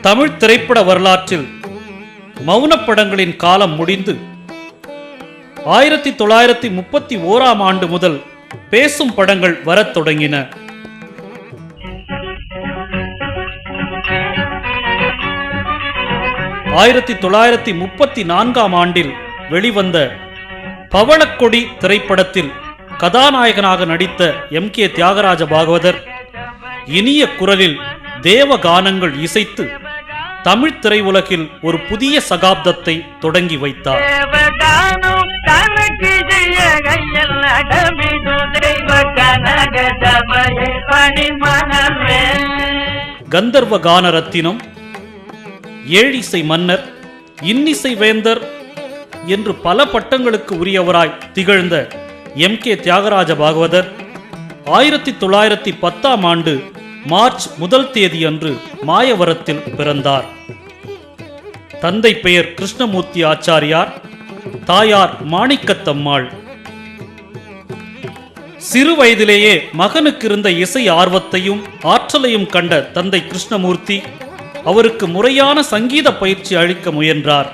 தமிழ் திரைப்பட வரலாற்றில் மௌனப்படங்களின் காலம் முடிந்து 1931 ஆண்டு முதல் பேசும் படங்கள் வரத் தொடங்கின. ஆயிரத்தி 1934 ஆண்டில் வெளிவந்த பவளக்கொடி திரைப்படத்தில் கதாநாயகனாக நடித்த M.K. தியாகராஜ பாகவதர் இனிய குரலில் தேவ கானங்கள் இசைத்து தமிழ் திரையுலகில் ஒரு புதிய சகாப்தத்தை தொடங்கி வைத்தார். கந்தர்வ கான ரத்தினம், ஏழிசை மன்னர், இன்னிசை வேந்தர் என்று பல பட்டங்களுக்கு உரியவராய் திகழ்ந்த M.K. தியாகராஜ பாகவதர் 1910 ஆண்டு மார்ச் 1 அன்று மாயவரத்தில் பிறந்தார். தந்தை பெயர் கிருஷ்ணமூர்த்தி ஆச்சாரியார், தாயார் மாணிக்கத்தம்மாள். சிறு வயதிலேயே மகனுக்கு இருந்த இசை ஆர்வத்தையும் ஆற்றலையும் கண்ட தந்தை கிருஷ்ணமூர்த்தி அவருக்கு முறையான சங்கீத பயிற்சி அளிக்க முயன்றார்.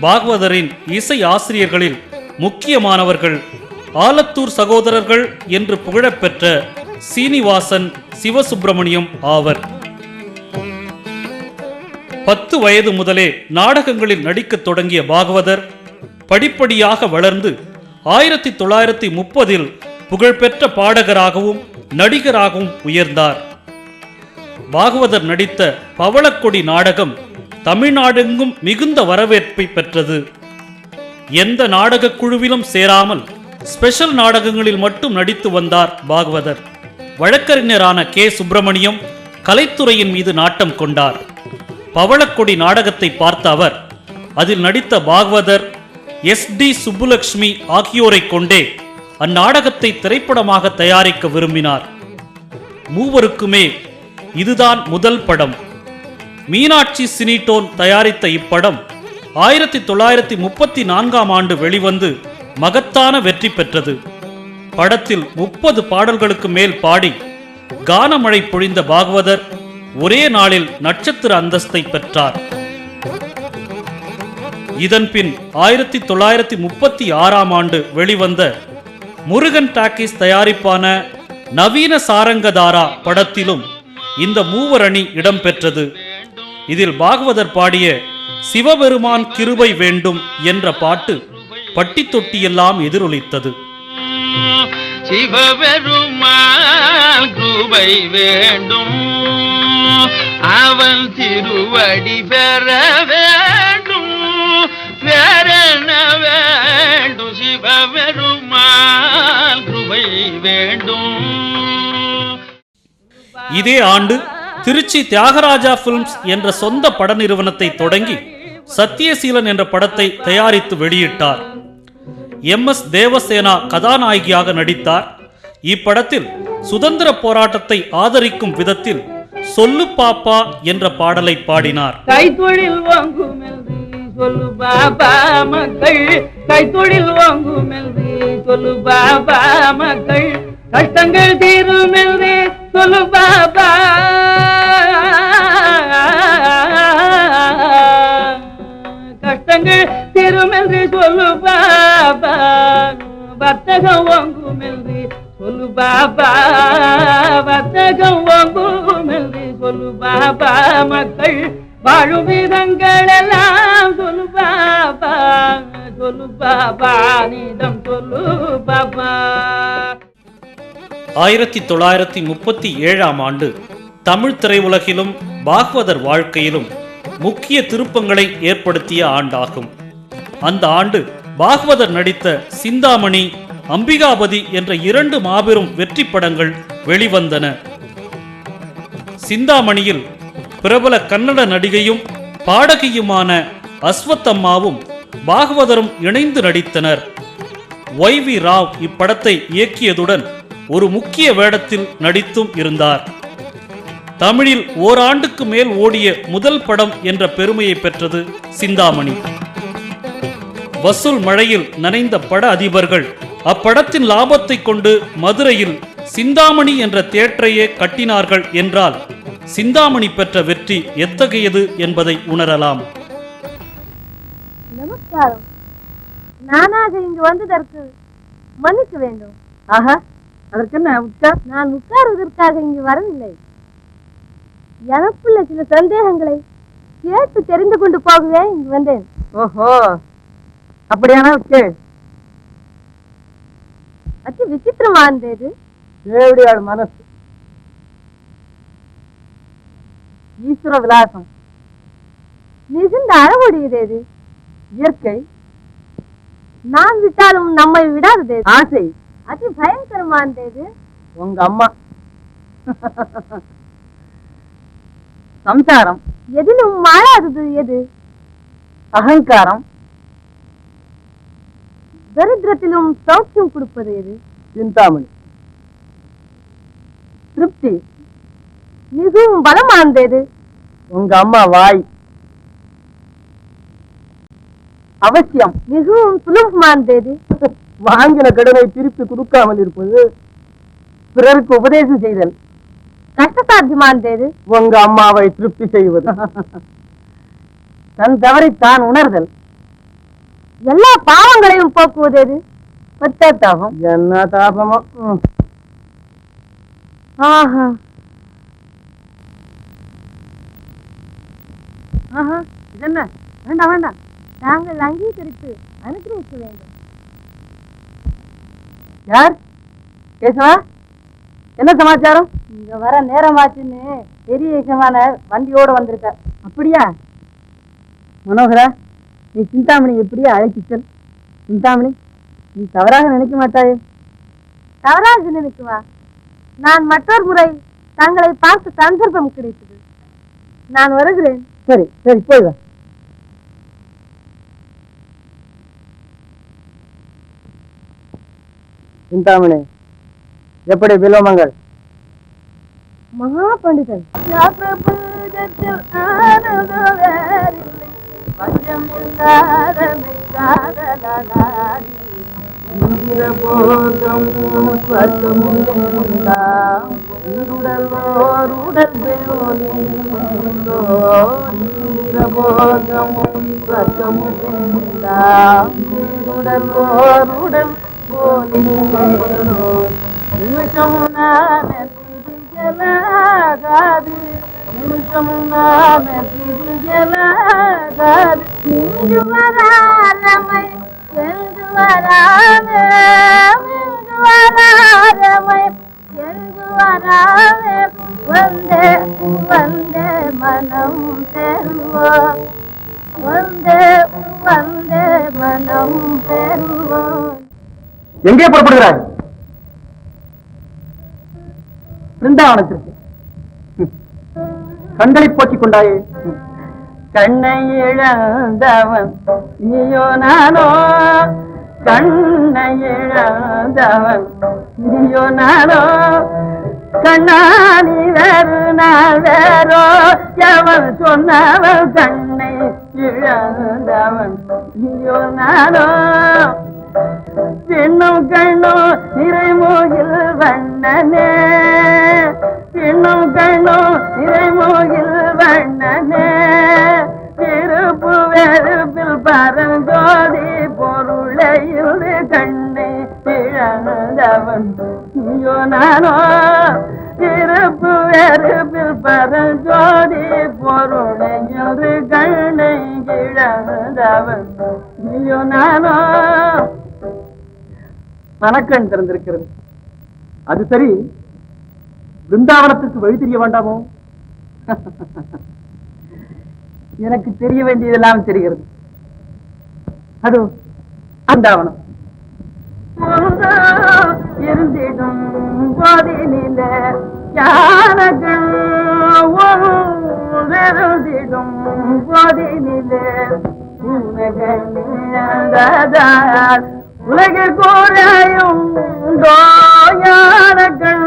பாகவதரின் இசை ஆசிரியர்களில் முக்கியமானவர்கள் ஆலத்தூர் சகோதரர்கள் என்று புகழப்பெற்ற சீனிவாசன், சிவசுப்பிரமணியம் ஆவர். 10 வயது முதலே நாடகங்களில் நடிக்கத் தொடங்கிய பாகவதர் படிப்படியாக வளர்ந்து 1930 புகழ்பெற்ற பாடகராகவும் நடிகராகவும் உயர்ந்தார். பாகவதர் நடித்த பவளக்கொடி நாடகம் தமிழ்நாடெங்கும் மிகுந்த வரவேற்பை பெற்றது. எந்த நாடக குழுவிலும் சேராமல் ஸ்பெஷல் நாடகங்களில் மட்டும் நடித்து வந்தார் பாகவதர். வழக்கறிஞரான K. சுப்பிரமணியம் கலைத்துறையின் மீது நாட்டம் கொண்டார். பவளக்கொடி நாடகத்தை பார்த்த அவர் அதில் நடித்த பாகவதர், S.D. சுப்புலட்சுமி ஆகியோரை கொண்டே அந்நாடகத்தை திரைப்படமாக தயாரிக்க விரும்பினார். மூவருக்குமே இதுதான் முதல் படம். மீனாட்சி சினிடோன் தயாரித்த இப்படம் 1934 ஆண்டு வெளிவந்து மகத்தான வெற்றி பெற்றது. படத்தில் 30 பாடல்களுக்கு மேல் பாடி கானமழை பொழிந்த பாகவதர் ஒரே நாளில் நட்சத்திர அந்தஸ்தை பெற்றார். இதன்பின் 1936 ஆண்டு வெளிவந்த முருகன் டாக்கீஸ் தயாரிப்பான நவீன சாரங்கதாரா படத்திலும் இந்த மூவர் அணி இடம்பெற்றது. இதில் பாகவதர் பாடிய சிவபெருமான் கிருபை வேண்டும் என்ற பாட்டு பட்டி தொட்டியெல்லாம் எதிரொலித்தது. சிவபெருமான் கிருபை வேண்டும், அவன் திருவடி பெற வேண்டும், வேறென்ன வேண்டும், சிவபெருமான் கிருபை வேண்டும். இதே ஆண்டு திருச்சி தியாகராஜா பிலிம்ஸ் என்ற சொந்த பட நிறுவனத்தை தொடங்கி சத்தியசீலன் என்ற படத்தை தயாரித்து வெளியிட்டார். M.S. தேவசேனா கதாநாயகியாக நடித்தார். இப்படத்தில் சுதந்திர போராட்டத்தை ஆதரிக்கும் விதத்தில் சொல்லு பாப்பா என்ற பாடலை பாடினார். கைத்தொழில் வாங்கும் சொல்லு பாபா மக்கள், கைத்தொழில் வாங்கும் சொல்லு பாபா மக்கள், கஷ்டங்கள் தீரும் என்று சொல்லு பாபா, கஷ்டங்கள் தீரும் என்று சொல்லு பாபா, வர்த்தகம் வாங்கும் என்று சொல்லு பாபா, வர்த்தகம் வாங்கும் என்று சொல்லு பாபா, மக்கள் வாழும் விதங்கள் எல்லாம் சொல்லு பாபா, சொல்லு பாபா, நீதம் சொல்லு பாபா. 1937 ஆண்டு தமிழ் திரையுலகிலும் பாகவதர் வாழ்க்கையிலும் முக்கிய திருப்பங்களை ஏற்படுத்திய ஆண்டாகும். அந்த ஆண்டு பாகவதர் நடித்த சிந்தாமணி, அம்பிகாபதி என்ற 2 மாபெரும் வெற்றி படங்கள் வெளிவந்தன. சிந்தாமணியில் பிரபல கன்னட நடிகையும் பாடகியுமான அஸ்வத்தம்மாவும் பாகவதரும் இணைந்து நடித்தனர். Y.V. ராவ் இப்படத்தை இயக்கியதுடன் ஒரு முக்கிய வேடத்தில் நடித்தும் இருந்தார். தமிழில் ஓராண்டுக்கு மேல் ஓடிய முதல் படம் என்ற பெருமையை பெற்றது சிந்தாமணி. வசூல் மழையில் நனைந்த பட அதிபர்கள் அப்படத்தின் லாபத்தை கொண்டு மதுரையில் சிந்தாமணி என்ற தியேட்டரையே கட்டினார்கள் என்றால் சிந்தாமணி பெற்ற வெற்றி எத்தகையது என்பதை உணரலாம். நமஸ்காரம். நானாக இங்கு வந்ததற்கு மன்னிக்க வேண்டும். ஆஹா, அதற்கு என்ன? நான் உட்காருவதற்காக இங்கு வரவில்லை. எனக்குள்ள சில சந்தேகங்களை கேட்டு தெரிந்து கொண்டு போகவே இங்கு வந்தேன். ஓஹோ, அப்படியானால் கேள். அதி விசித்திரமா இருந்தது. தேவடியாள் மனசு, ஈஸ்வர விலாசம், மிகுந்த அழகுடையது. இயற்கை, நான் விட்டாலும் நம்மை விடாதது. ஆசை, அதி பயங்கரமா இருந்தது. உங்க அம்மா, சம்சாரம், எதிலும் மாறாதது எது? அகங்காரம், தரித்திரத்திலும் சௌக்கியம் கொடுப்பது எது? சிந்தாமணி, திருப்தி, மிகவும் பலமானது. உங்க அம்மா வாய், அவசியம், மிகவும் சுலபமானது. வாங்கின கடனை திருப்பி கொடுக்காமல் இருப்பது, பிறருக்கு உபதேசம் செய்தல், கஷ்டசாத்தியமானது. உங்க அம்மாவை திருப்தி செய்வது, தன் தவறை தான் உணர்தல், எல்லா பாவங்களையும் போக்குவது எது? பச்சாத்தாபம். என்ன தாபமோ. ஆஹா ஆஹா, இது என்ன? வேண்டாம் வேண்டாம், நாங்கள் அங்கீகரித்து அனுகிரகிக்க வேண்டும். யார்? கேசவா, என்ன சமாச்சாரம்? இங்க வர நேரமாச்சுன்னு பெரிய விஷயமான வண்டியோட வந்திருக்க. அப்படியா? மனோகரா, நீ சிந்தாமணி எப்படியா அழைச்சிச்சல்? சிந்தாமணி, நீ தவறாக நினைக்க மாட்டாயே? தவறாக நினைக்குவா? நான் மற்றொரு முறை தங்களை பார்க்க சந்தர்ப்பம் கிடைத்தது. நான் வருகிறேன். சரி சரி, போய் வா. சிந்தாமணி, எப்படி விலோமங்கள்? மகா பண்டிதன் வந்தே வந்தே மனம் பெறுவோ, வந்தே வந்தே மனம் பெறுவோ. எங்கே புறப்படுகிறாய்? பிருந்தாவனத்திற்கு. கண்களை போக்கிக் கொண்டாயே. கண்ணை இழந்தவன் நீயோ நானோ, கண்ணை இழந்தவன் நீயோ நானோ, கண்ணாணி வேறு நான் வேறோ, எவன் சொன்னவன் கண்ணை இழந்தவன் நீயோ நானோ, பெண்ணும் கண்ணும் நிறைமூகில் வண்ணனே, பெண்ணும் கண்ணும் நிறைமூகில் வண்ணனே, திருப்பு வெறுப்பில் பரஞ்சோதி பொருளையில் கண்ணை இழந்தவன் நீயோ நானோ, திருப்பு வெறுப்பில் பரஞ்சோதி பொருளையில் கண்ணை இழந்தவன் நீயோ நானோ. மனக்கண் திறந்திருக்கிறது. அது சரி, பிருந்தாவனத்துக்கு வழி தெரிய வேண்டாமோ? எனக்கு தெரிய வேண்டியதெல்லாம் தெரிகிறது. அது அந்தாவனம் இருந்திடும் போதினில யானகள் இருந்திடும் போதினில உலகில் கோரையும் யானகள்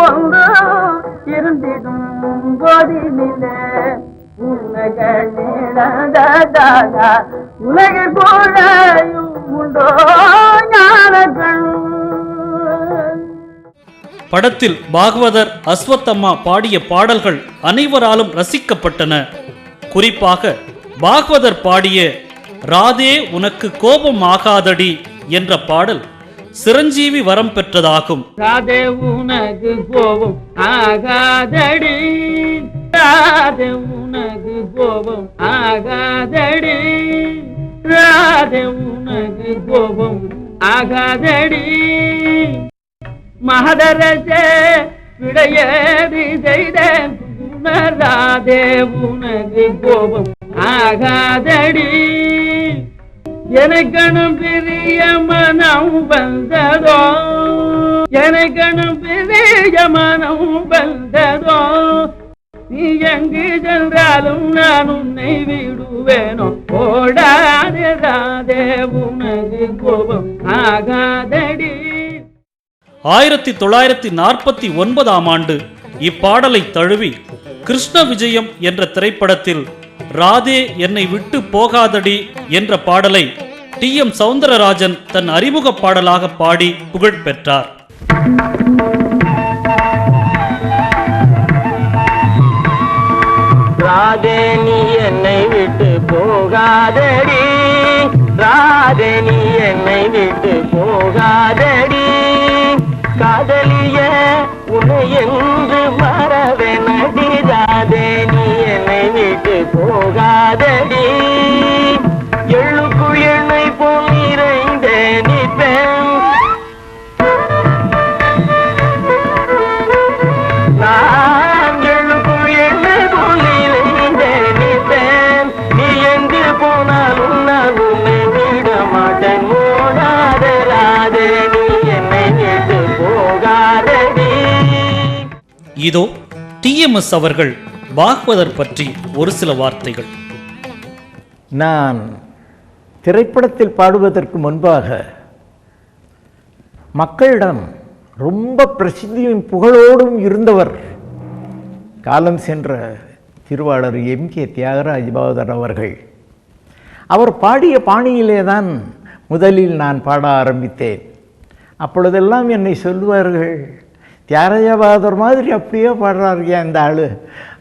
ஒன்று இருந்திடும் போதினிலே உலகில் கோரையும் உண்டோ ஞானகள். படத்தில் பாகவதர் அஸ்வத்தம்மா பாடிய பாடல்கள் அனைவராலும் ரசிக்கப்பட்டன. குறிப்பாக பாகவதர் பாடிய ராதே உனக்கு கோபம் ஆகாதடி என்ற பாடல் சிரஞ்சீவி வரம் பெற்றதாகும். ராதே உனக்கு கோபம் ஆகாதடி, ராதே உனக்கு கோபம் ஆகாதடி, ராதே உனக்கு கோபம் ஆகாதடி, மகதரசே விடையேறி செய்தேன் ராதே உனக்கு கோபம் ஆகாதடி, எனக்கணும் பெரிய மனம் வந்ததோ, எனக்கணும் பெரிய மனம் வந்ததோ, நீ எங்கு சென்றாலும் நான் உன்னை விடுவேனோ, ஓடாதே ராதே உனக்கு கோபம் ஆகாதடி. 1949 இப்பாடலை தழுவி கிருஷ்ண விஜயம் என்ற திரைப்படத்தில் ராதே என்னை விட்டு போகாதடி என்ற பாடலை டி.எம். சௌந்தரராஜன் தன் அறிமுக பாடலாக பாடி புகழ் பெற்றார். ராதே நீ என்னை விட்டு போகாதடி, ராதே நீ என்னை விட்டு போகாதடி, காதலிய உன்னை என்று மறவேனடி, ராதே நீ என்னை விட்டு போகாதடி, எள்ளுக்குள் எண்ணெய் போல் நிறைந்தே நிற்பேன், நான் எள்ளுக்குள் எண்ணெய் போல் நிறைந்தே நிற்பேன், நீ எங்கு போனாலும் நான் உன்னை விட மாட்டேன், ஓடாதே ராதே நீ என்னை விட்டு போகாதடி. இதோ டி.எம்.எஸ். அவர்கள் பாகவதர் பற்றி ஒரு சில வார்த்தைகள். நான் திரைப்படத்தில் பாடுவதற்கு முன்பாக மக்களிடம் ரொம்ப பிரசித்தியும் புகழோடும் இருந்தவர் காலம் சென்ற திருவாளர் எம்.கே. தியாகராஜ பாகவதர் அவர்கள். அவர் பாடிய பாணியிலே தான் முதலில் நான் பாட ஆரம்பித்தேன். அப்பொழுதெல்லாம் என்னை சொல்லுவார்கள், தியாகராஜ பாகவதர் மாதிரி அப்படியே பாடுறாருயா இந்த ஆள்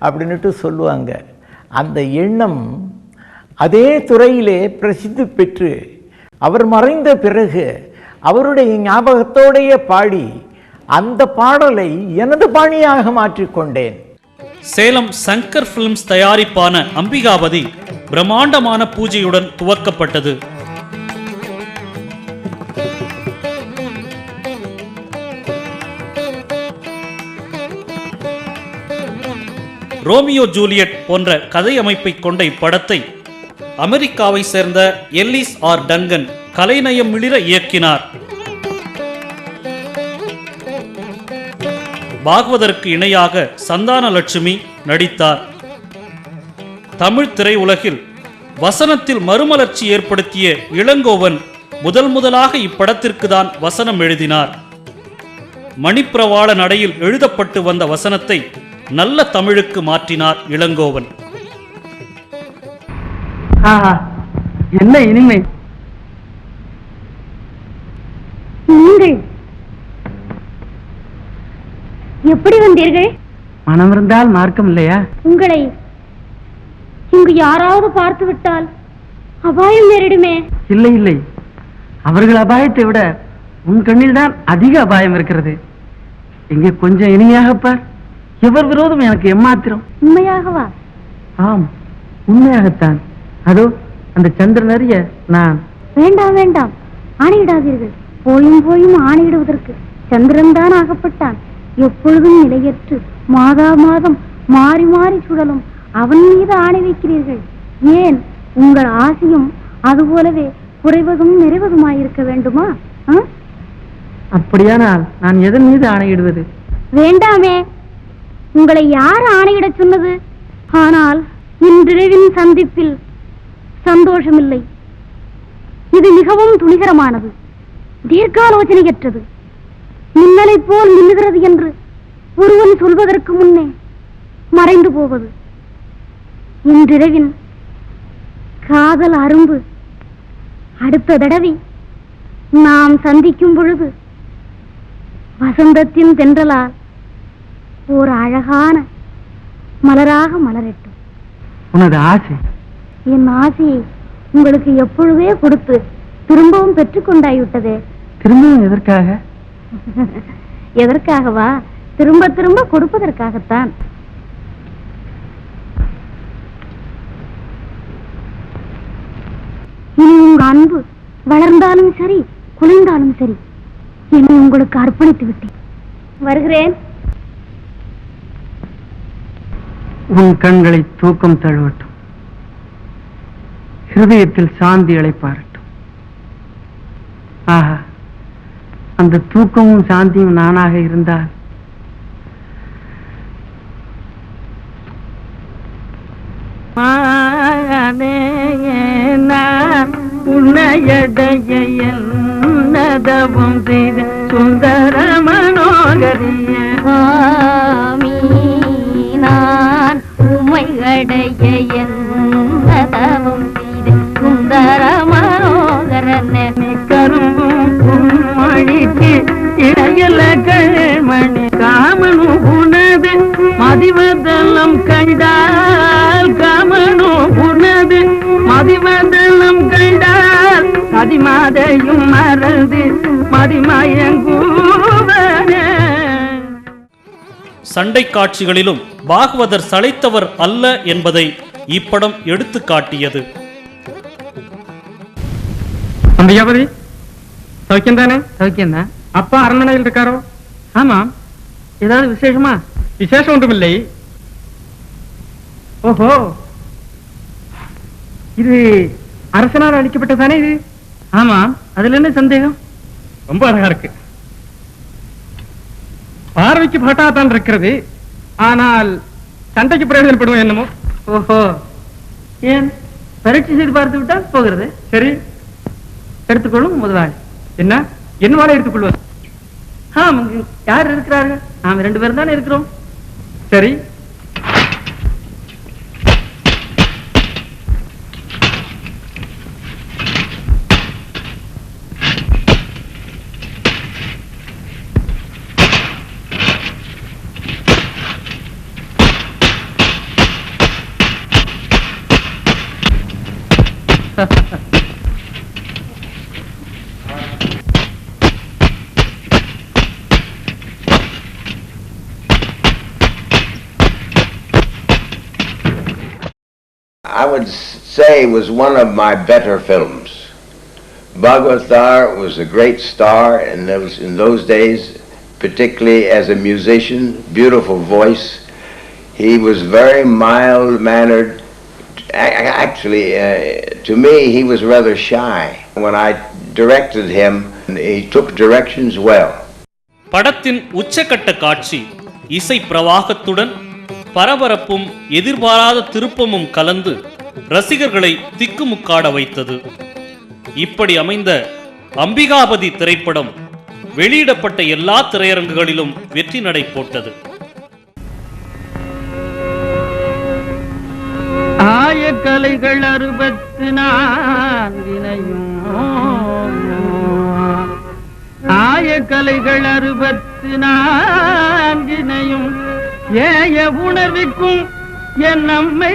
அப்படின்ட்டு சொல்லுவாங்க. அந்த எண்ணம் அதே துறையிலே பிரசித்தி பெற்று அவர் மறைந்த பிறகு அவருடைய ஞாபகத்தோடையே பாடி அந்த பாடலை எனது பாணியாக மாற்றிக்கொண்டேன். சேலம் சங்கர் பிலிம்ஸ் தயாரிப்பான அம்பிகாபதி பிரம்மாண்டமான பூஜையுடன் துவக்கப்பட்டது. ரோமியோ ஜூலியட் போன்ற கதை அமைப்பை கொண்ட இப்படத்தை அமெரிக்காவை சேர்ந்த எல்லிஸ் ஆர் டங்கன் கலைநயம் மிளிர இயக்கினார். பாகவதற்கு இணையாக சந்தானலட்சுமி நடித்தார். தமிழ் திரையுலகில் வசனத்தில் மறுமலர்ச்சி ஏற்படுத்திய இளங்கோவன் முதலாக இப்படத்திற்கு தான் வசனம் எழுதினார். மணிப்பிரவாள நடையில் எழுதப்பட்டு வந்த வசனத்தை நல்ல தமிழுக்கு மாற்றினார் இளங்கோவன். என்ன இனிமை! நீங்கள் எப்படி வந்தீர்கள்? மனம் இருந்தால் மார்க்கம் இல்லையா? உங்களை இங்கு யாராவது பார்த்து விட்டால் அபாயம் நேரிடுமே. இல்லை இல்லை, அவர்கள் அபாயத்தை விட உன் கண்ணில் தான் அதிக அபாயம் இருக்கிறது. இங்கே கொஞ்சம் இனிமையாக பார். எவர் விரோதம் எனக்கு எம்மாத்திரம். உண்மையாகவா? ஆம், உண்மையாகத்தான். அதோ அந்த சந்திரன் அறிய நான். வேண்டாம் வேண்டாம், ஆணையிடாதீர்கள். போயும் போயும் ஆணையிடுவதற்கு சந்திரன் தான் ஆகப்பட்டான். எப்பொழுதும் நிலையற்று மாதா மாதம் மாறி மாறி சுழலும் அவன் மீது ஆணை வைக்கிறீர்கள். ஏன், உங்கள் ஆசையும் அதுபோலவே குறைவதும் நிறைவதுமாயிருக்க வேண்டுமா? அப்படியானால் நான் எதன் மீது ஆணையிடுவது? வேண்டாமே, உங்களை யார் ஆணையிடச் சொன்னது? ஆனால் இன்றிரவின் சந்திப்பில் சந்தோஷமில்லை. இது மிகவும் துணிகரமானது, தீர்க்காலோசனையற்றது. மின்னலை போல் மின்னுகிறது என்று ஒருவன் சொல்வதற்கு முன்னே மறைந்து போவது. இன்றிரவின் காதல் அரும்பு அடுத்த தடவை நாம் சந்திக்கும் பொழுது வசந்தத்தின் தென்றலால் ஓர் அழகான மலராக மலரட்டும். உனது ஆசை? என் ஆசையை உங்களுக்கு எப்பொழுதே கொடுத்து திரும்பவும் பெற்றுக்கொண்டாய்விட்டதே. திரும்பவும் எதற்காக? எதற்காகவா? திரும்ப திரும்ப கொடுப்பதற்காகத்தான். இனி உங்க அன்பு வளர்ந்தாலும் சரி குலைந்தாலும் சரி என்னை உங்களுக்கு அர்ப்பணித்து விட்டேன். வருகிறேன். உன் கண்களை தூக்கம் தழுவட்டும், ஹிருதயத்தில் சாந்தி அழைப்பாரட்டும். ஆஹா, அந்த தூக்கமும் சாந்தியும் நானாக இருந்தால் உன்னையடைய என்னதவும் செய்த சுந்தர மனோகரிய நான் உம்மை அடைய என்னதவும் செய்த சுந்தர மனோகரனே. கரும்பும் மணிக்கு இடையில கண்மணி காமனு உனது மதிவதெல்லாம் கண்டால், காமனு உனது மதிவதெல்லாம் கண்டால் மதிமாதையும் மறந்து மதிமயங்கூவனே. சண்டை காட்சிகளிலும் பாகவதர் சளைத்தவர் அல்ல என்பதை இப்படம் எடுத்து காட்டியது. அம்பிகாபதி சௌக்கியம் தானே? சௌக்கியம் தான். அப்பா அரண்மனையில் இருக்காரோ? ஆமாம். ஏதாவது விசேஷமா? விசேஷம் ஒன்றுமில்லை. ஓஹோ, இது அரசனால் அளிக்கப்பட்டதானே இது? ஆமாம். அதுல என்ன சந்தேகம்? ரொம்ப அழகா இருக்கு. பார்வைக்கு பட்டா தான் இருக்கிறது, ஆனால் சண்டைக்கு பிரயோஜனப்படுவோம் என்னமோ. ஓஹோ, ஏன் பரீட்சை செய்து பார்த்து விட்டால் போகிறது. சரி, எடுத்துக்கொள்ளும் முதலாளி. என்ன என்னவாட எடுத்துக்கொள்வது? யார் இருக்கிறார்கள்? நாம 2 பேரும் தானே இருக்கிறோம். சரி, I would say was one of my better films. Bhagavatar was a great star in those days, particularly as a musician, beautiful voice. He was very mild-mannered. Actually, to me, he was rather shy. When I directed him, he took directions well. படத்தின் உச்சக்கட்ட காட்சி இசை பிரவாகத்துடன் பரபரப்பும் எதிர்பாராத திருப்பமும் கலந்து ரசிகர்களை திக்குமுக்காட வைத்தது. இப்படி அமைந்த அம்பிகாபதி திரைப்படம் வெளியிடப்பட்ட எல்லா திரையரங்குகளிலும் வெற்றி நடை போட்டது. ஆயக்கலைகள் 64 ஆயக்கலைகள் 64 ஏய உணர்விக்கும் என் நம்மை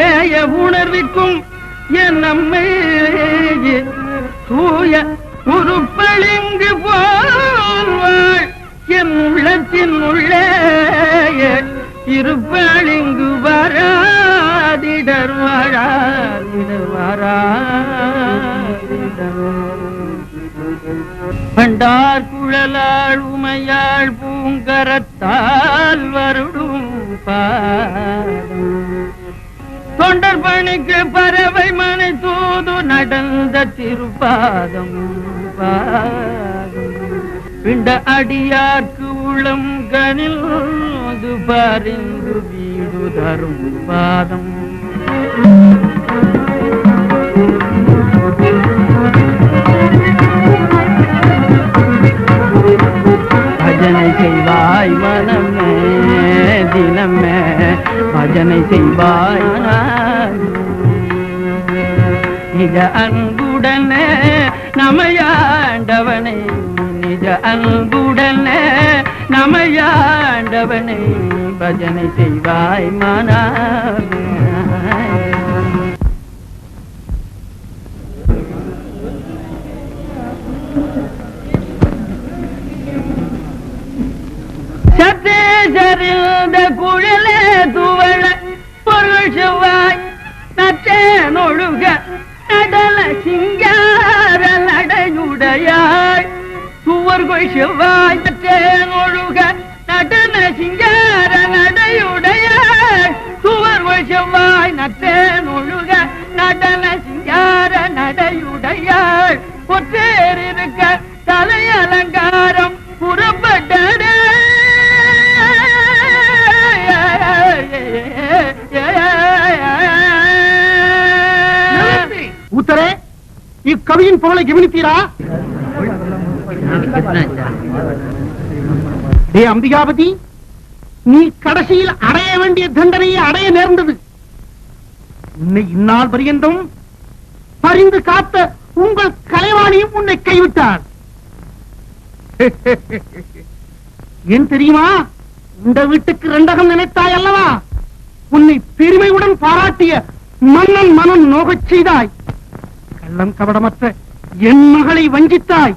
ஏய உணர்விக்கும் என் நம்மை தூய உருப்பளிங்கு போல்வாள் என் உள்ளத்தின் உள்ளே இருப்பளிங்கு வராதிடர் பண்டார் குழலாள் உமையாள் பூங்கரத்தால் வருடும் பாதம் தொண்டர் பணிக்கு பறவை மனை தூது நடந்த திருப்பாதம் பிண்ட அடியார்க்கு உளம் கனில் பறிந்து வீடு தரும் பாதம் பஜனை செய்வாய் மனமே தினமே பஜனை பஜனை செய்வாய் நிஜ அன்புடனே நமையாண்டவனை நிஜ அன்புடனே நமையாண்டவனை பஜனை செய்வாய் மானா. சத்தேசரிந்த குழலே துவள பொருள் செவ்வாய் நற்றேனொழுக நடல சிங்கார நடையுடையாய் துவர்கொள் செவ்வாய் நற்றேனொழுக நடன சிங்கார நடையுடையாய் துவர்கொள் செவ்வாய் நற்றேனொழுக நடன சிங்கார நடையுடையாய் ஒற்றேர் இருக்க தலை அலங்காரம் புறப்பட்டதே. உத்தரே, இக்கவியின் பொருளை கவனித்தீரா? அம்பிகாபதி, நீ கடைசியில் அடைய வேண்டிய தண்டனையை அடைய நேர்ந்தது. உன்னை இந்நாள் பரியந்தம் பரிந்து காத்த உங்கள் கலைவாணியும் உன்னை கைவிட்டார். ஏன் தெரியுமா? இந்த வீட்டுக்கு ரெண்டகம் நினைத்தாய் அல்லவா? உன்னை பெருமையுடன் பாராட்டிய மன்னன் மனம் நோகச் செய்தாய். கள்ளம் கபடமற்ற என் மகளை வஞ்சித்தாய்.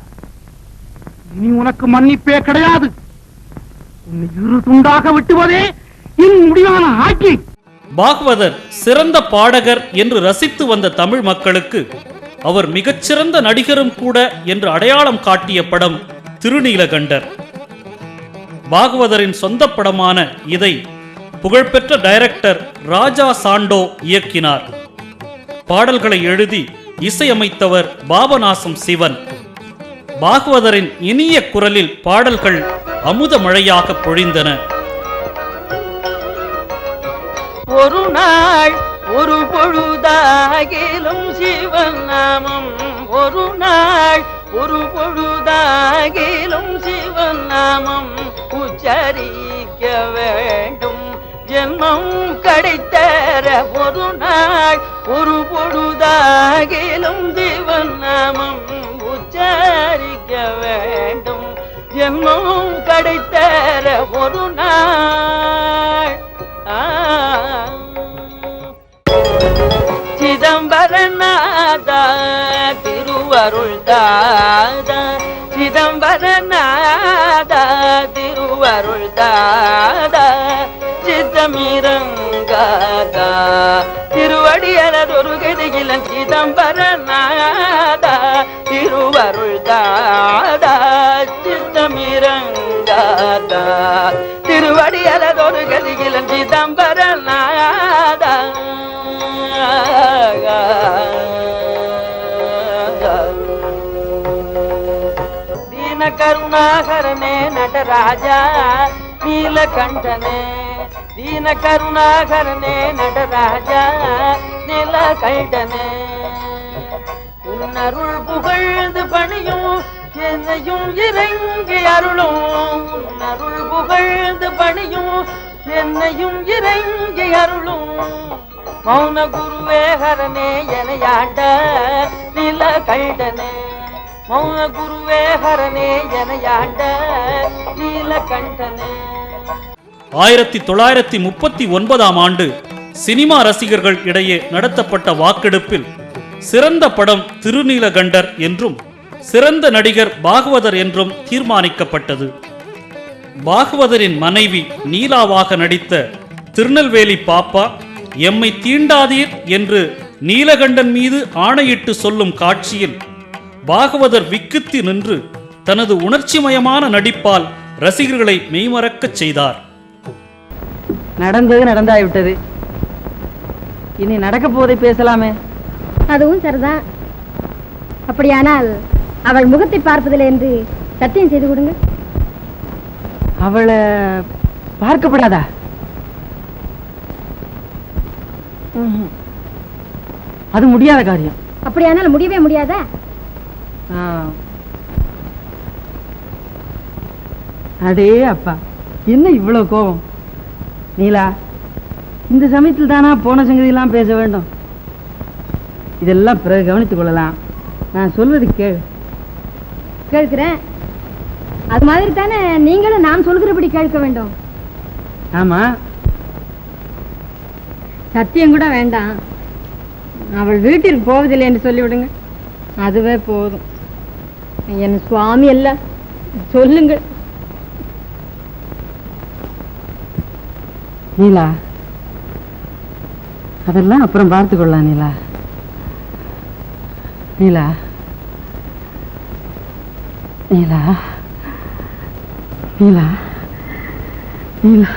இனி உனக்கு மன்னிப்பே கிடையாது. உன்னை இரு துண்டாக வெட்டுவதே என் முடிவான ஆட்சி. பாகவதர் சிறந்த பாடகர் என்று ரசித்து வந்த தமிழ் மக்களுக்கு அவர் மிகச்சிறந்த நடிகரும் கூட என்று அடையாளம் காட்டிய படம் திருநீலகண்டர். பாகவதரின் சொந்த படமான இதை புகழ்பெற்ற டைரக்டர் ராஜா சாண்டோ இயக்கினார். பாடல்களை எழுதி இசையமைத்தவர் பாபநாசம் சிவன். பாகவதரின் இனிய குரலில் பாடல்கள் அமுத மழையாக பொழிந்தன. ஒரு நாள் ஒரு பொழுதாகிலும் சிவன் நாமம், ஒரு நாள் ஒரு பொழுதாகிலும் சிவன் நாமம் உச்சரிக்க வேண்டும். ஜென்மம் கிடைத்தர ஒரு நாள் ஒரு பொழுதாகிலும் சிவன் நாமம் உச்சரிக்க வேண்டும். ஜென்மம் கிடைத்தர ஒரு நாள். சிதம்பரநாதா திருவருள் தாதா, சிதம்பரநாதா திருவருள் தாதா, சித்தமிரங்காதா திருவடியலதொரு கதிகிலன். சிதம்பரநாதா திருவருள் தாதா, சித்தமிரங்காதா திருவடியலதொரு கதிகிலன். சிதம்பரநாதா ದೀನ ಕರುಣಾಕರನೇ ನಟರಾಜಾ ನೀಲಕಂಠನೇ, ದೀನ ಕರುಣಾಕರನೇ ನಟರಾಜಾ நீலகண்டனே. உன்னருள் புகழ்ந்து பணியும் என்னையும் இறங்கி அருளும், உன்னருள் புகழ்ந்து பணியும் என்னையும் இறங்கி அருளும். மௌன குருவே ஹரனே எனையாண்ட நீலகண்டனே, மௌன குருவே ஹரனே எனையாண்ட நீலகண்டனே. 1939 ஆண்டு சினிமா ரசிகர்கள் இடையே நடத்தப்பட்ட வாக்கெடுப்பில் சிறந்த படம் திருநீலகண்டர் என்றும் சிறந்த நடிகர் பாகவதர் என்றும் தீர்மானிக்கப்பட்டது. பாகவதரின் மனைவி நீலாவாக நடித்த திருநெல்வேலி பாப்பா எம்மை தீண்டாதீர் என்று நீலகண்டன் மீது ஆணையிட்டு சொல்லும் காட்சியில் பாகவதர் விக்கித்து நின்று தனது உணர்ச்சிமயமான நடிப்பால் ரசிகர்களை மெய்மறக்கச் செய்தார். நடந்தது நடந்தாய்விட்டது, இனி நடக்க போவதை பேசலாமே. அதுவும் சரிதான். அப்படியானால் அவள் முகத்தை பார்ப்பதில்லை என்று சத்தியம் செய்து கொடுங்க. அவளை பார்க்கப்படாதா? அது முடியாத காரியம். அப்படியானால் முடியவே முடியாதா? அடே அப்பா, என்ன இவ்வளவு கோபம்? நீலா, இந்த சமயத்தில் தானா போன சங்கதியெல்லாம் பேச வேண்டும்? இதெல்லாம் பிறகு கவனித்துக் கொள்ளலாம். நான் சொல்வது கேள். கேட்கிறேன். அது மாதிரி தானே நீங்களும் நான் சொல்கிறபடி கேட்க வேண்டும். ஆமா, சத்தியம் கூட வேண்டாம். அவள் வீட்டிற்கு போவதில்லை என்று சொல்லிவிடுங்க, அதுவே போதும். என் சுவாமி அல்ல, சொல்லுங்கள். நீலா, அதெல்லாம் அப்புறம் பார்த்துக் கொள்ளலாம். நீலா, நீலா, நீலா, நீலா, நீலா.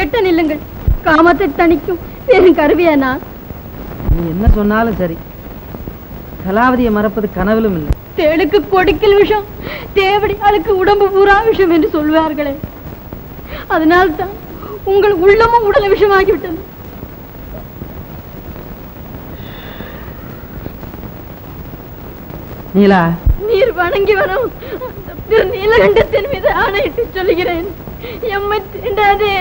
எட்ட நில்லுங்கள். காமத்தை தணிக்கும் வெறும் கருவியா நான்? நீ என்ன சொன்னாலும் சரி, கலாவதியை மறப்பது கனவிலும் இல்லை. தேளுக்கு கொடுக்கல் விஷம், தேவடி அழுக்கு உடம்பு பூரா விஷம் என்று சொல்வார்களே, அதனால்தான் உங்கள் உள்ளமும் உடல விஷமாகிவிட்டது. நீலா, நீர் வணங்கி வரும் திரு நீலகண்டத்தின் மீது ஆணையிட்டு சொல்லுகிறேன், எம்மை தீண்டாதே,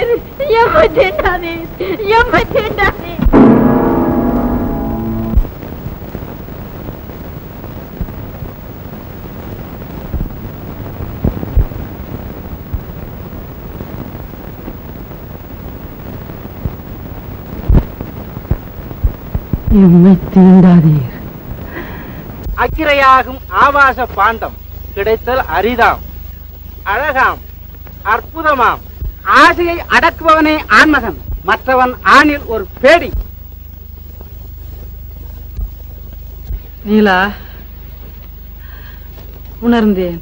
எம்மை தீண்டாதே, எம்மை தீண்டாதே. எம்மை தீண்டாதீர். அக்கிரையாகும் ஆபாச பாண்டம் கிடைத்தல் அரிதாம், அழகாம், அற்புதமாம். ஆசையை அடக்குபவனே ஆண்மகன், மற்றவன் ஆணில் ஒரு பேடி. நீலா, உணர்ந்தேன்,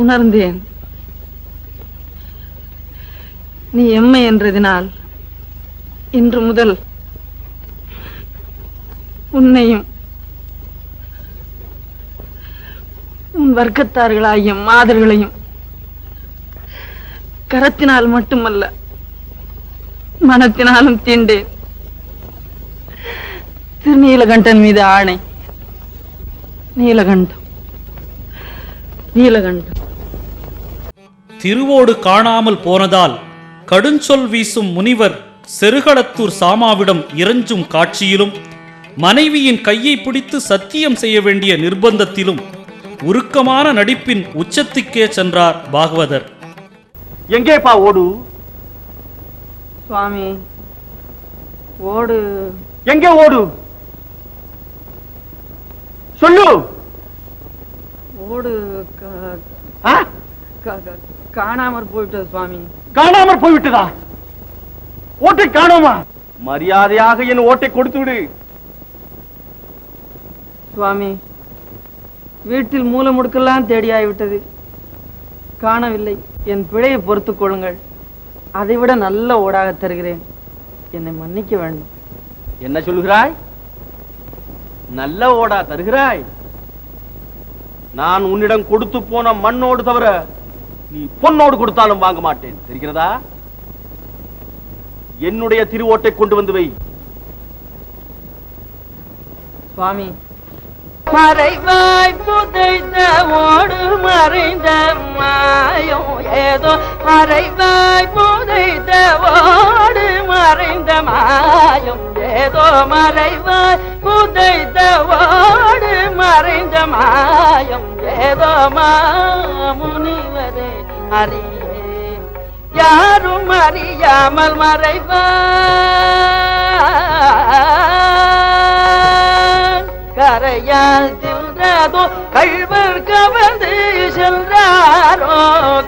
உணர்ந்தேன். நீ எம்மை என்றதினால் இன்று முதல் உன்னையும் உன் வர்க்கத்தார்களாகிய மாதர்களையும் கரத்தினால் மட்டுமல்ல மனத்தினாலும் தீண்டேன். திருநீலகண்டன் மீது ஆணை. நீலகண்டம், நீலகண்டம். திருவோடு காணாமல் போனதால் கடுஞ்சொல் வீசும் முனிவர் செருகளத்தூர் சாமாவிடம் இறைஞ்சும் காட்சியிலும், மனைவியின் கையை பிடித்து சத்தியம் செய்ய வேண்டிய நிர்பந்தத்திலும் உருக்கமான நடிப்பின் உச்சத்துக்கே சென்றார் பாகவதர். எங்கேப்பா ஓடு? சுவாமி, ஓடு எங்கே ஓடு? சொல்லு. ஓடு காணாமற் போயிட்டது சுவாமி. காணாமற் போய்விட்டதா? ஓட்டை காணோமா? மரியாதையாக என் ஓட்டை கொடுத்து விடு. சுவாமி, வீட்டில் மூல முடுக்கெல்லாம் தேடியாய்விட்டது, காணவில்லை. என் பிழையை பொறுத்துக் கொள்ளுங்கள். அதைவிட நல்ல ஓடாக தருகிறேன், என்னை மன்னிக்க வேண்டும். என்ன சொல்லுகிறாய்? நல்ல ஓடா தருகிறாய்? நான் உன்னிடம் கொடுத்து போன மண்ணோடு தவிர நீ பொன்னோடு கொடுத்தாலும் வாங்க மாட்டேன், தெரிகிறதா? என்னுடைய திருவோட்டை கொண்டு வந்து வை. சுவாமி, மறைவாய் புதைத்த ஓடு மறைந்த மாயம் ஏதோ, மறைவாய் புதைத்த ஓடு மறைந்த மாயம் ஏதோ, மறைவாய் புதைத்த ஓடு மறைந்த மாயம் ஏதோ, மாமுனிவரே அறியே யாரும் அறியாமல் மறைவாய் கரையால் தின்றதோ கள்வர் கவர்ந்து சென்றாரோ,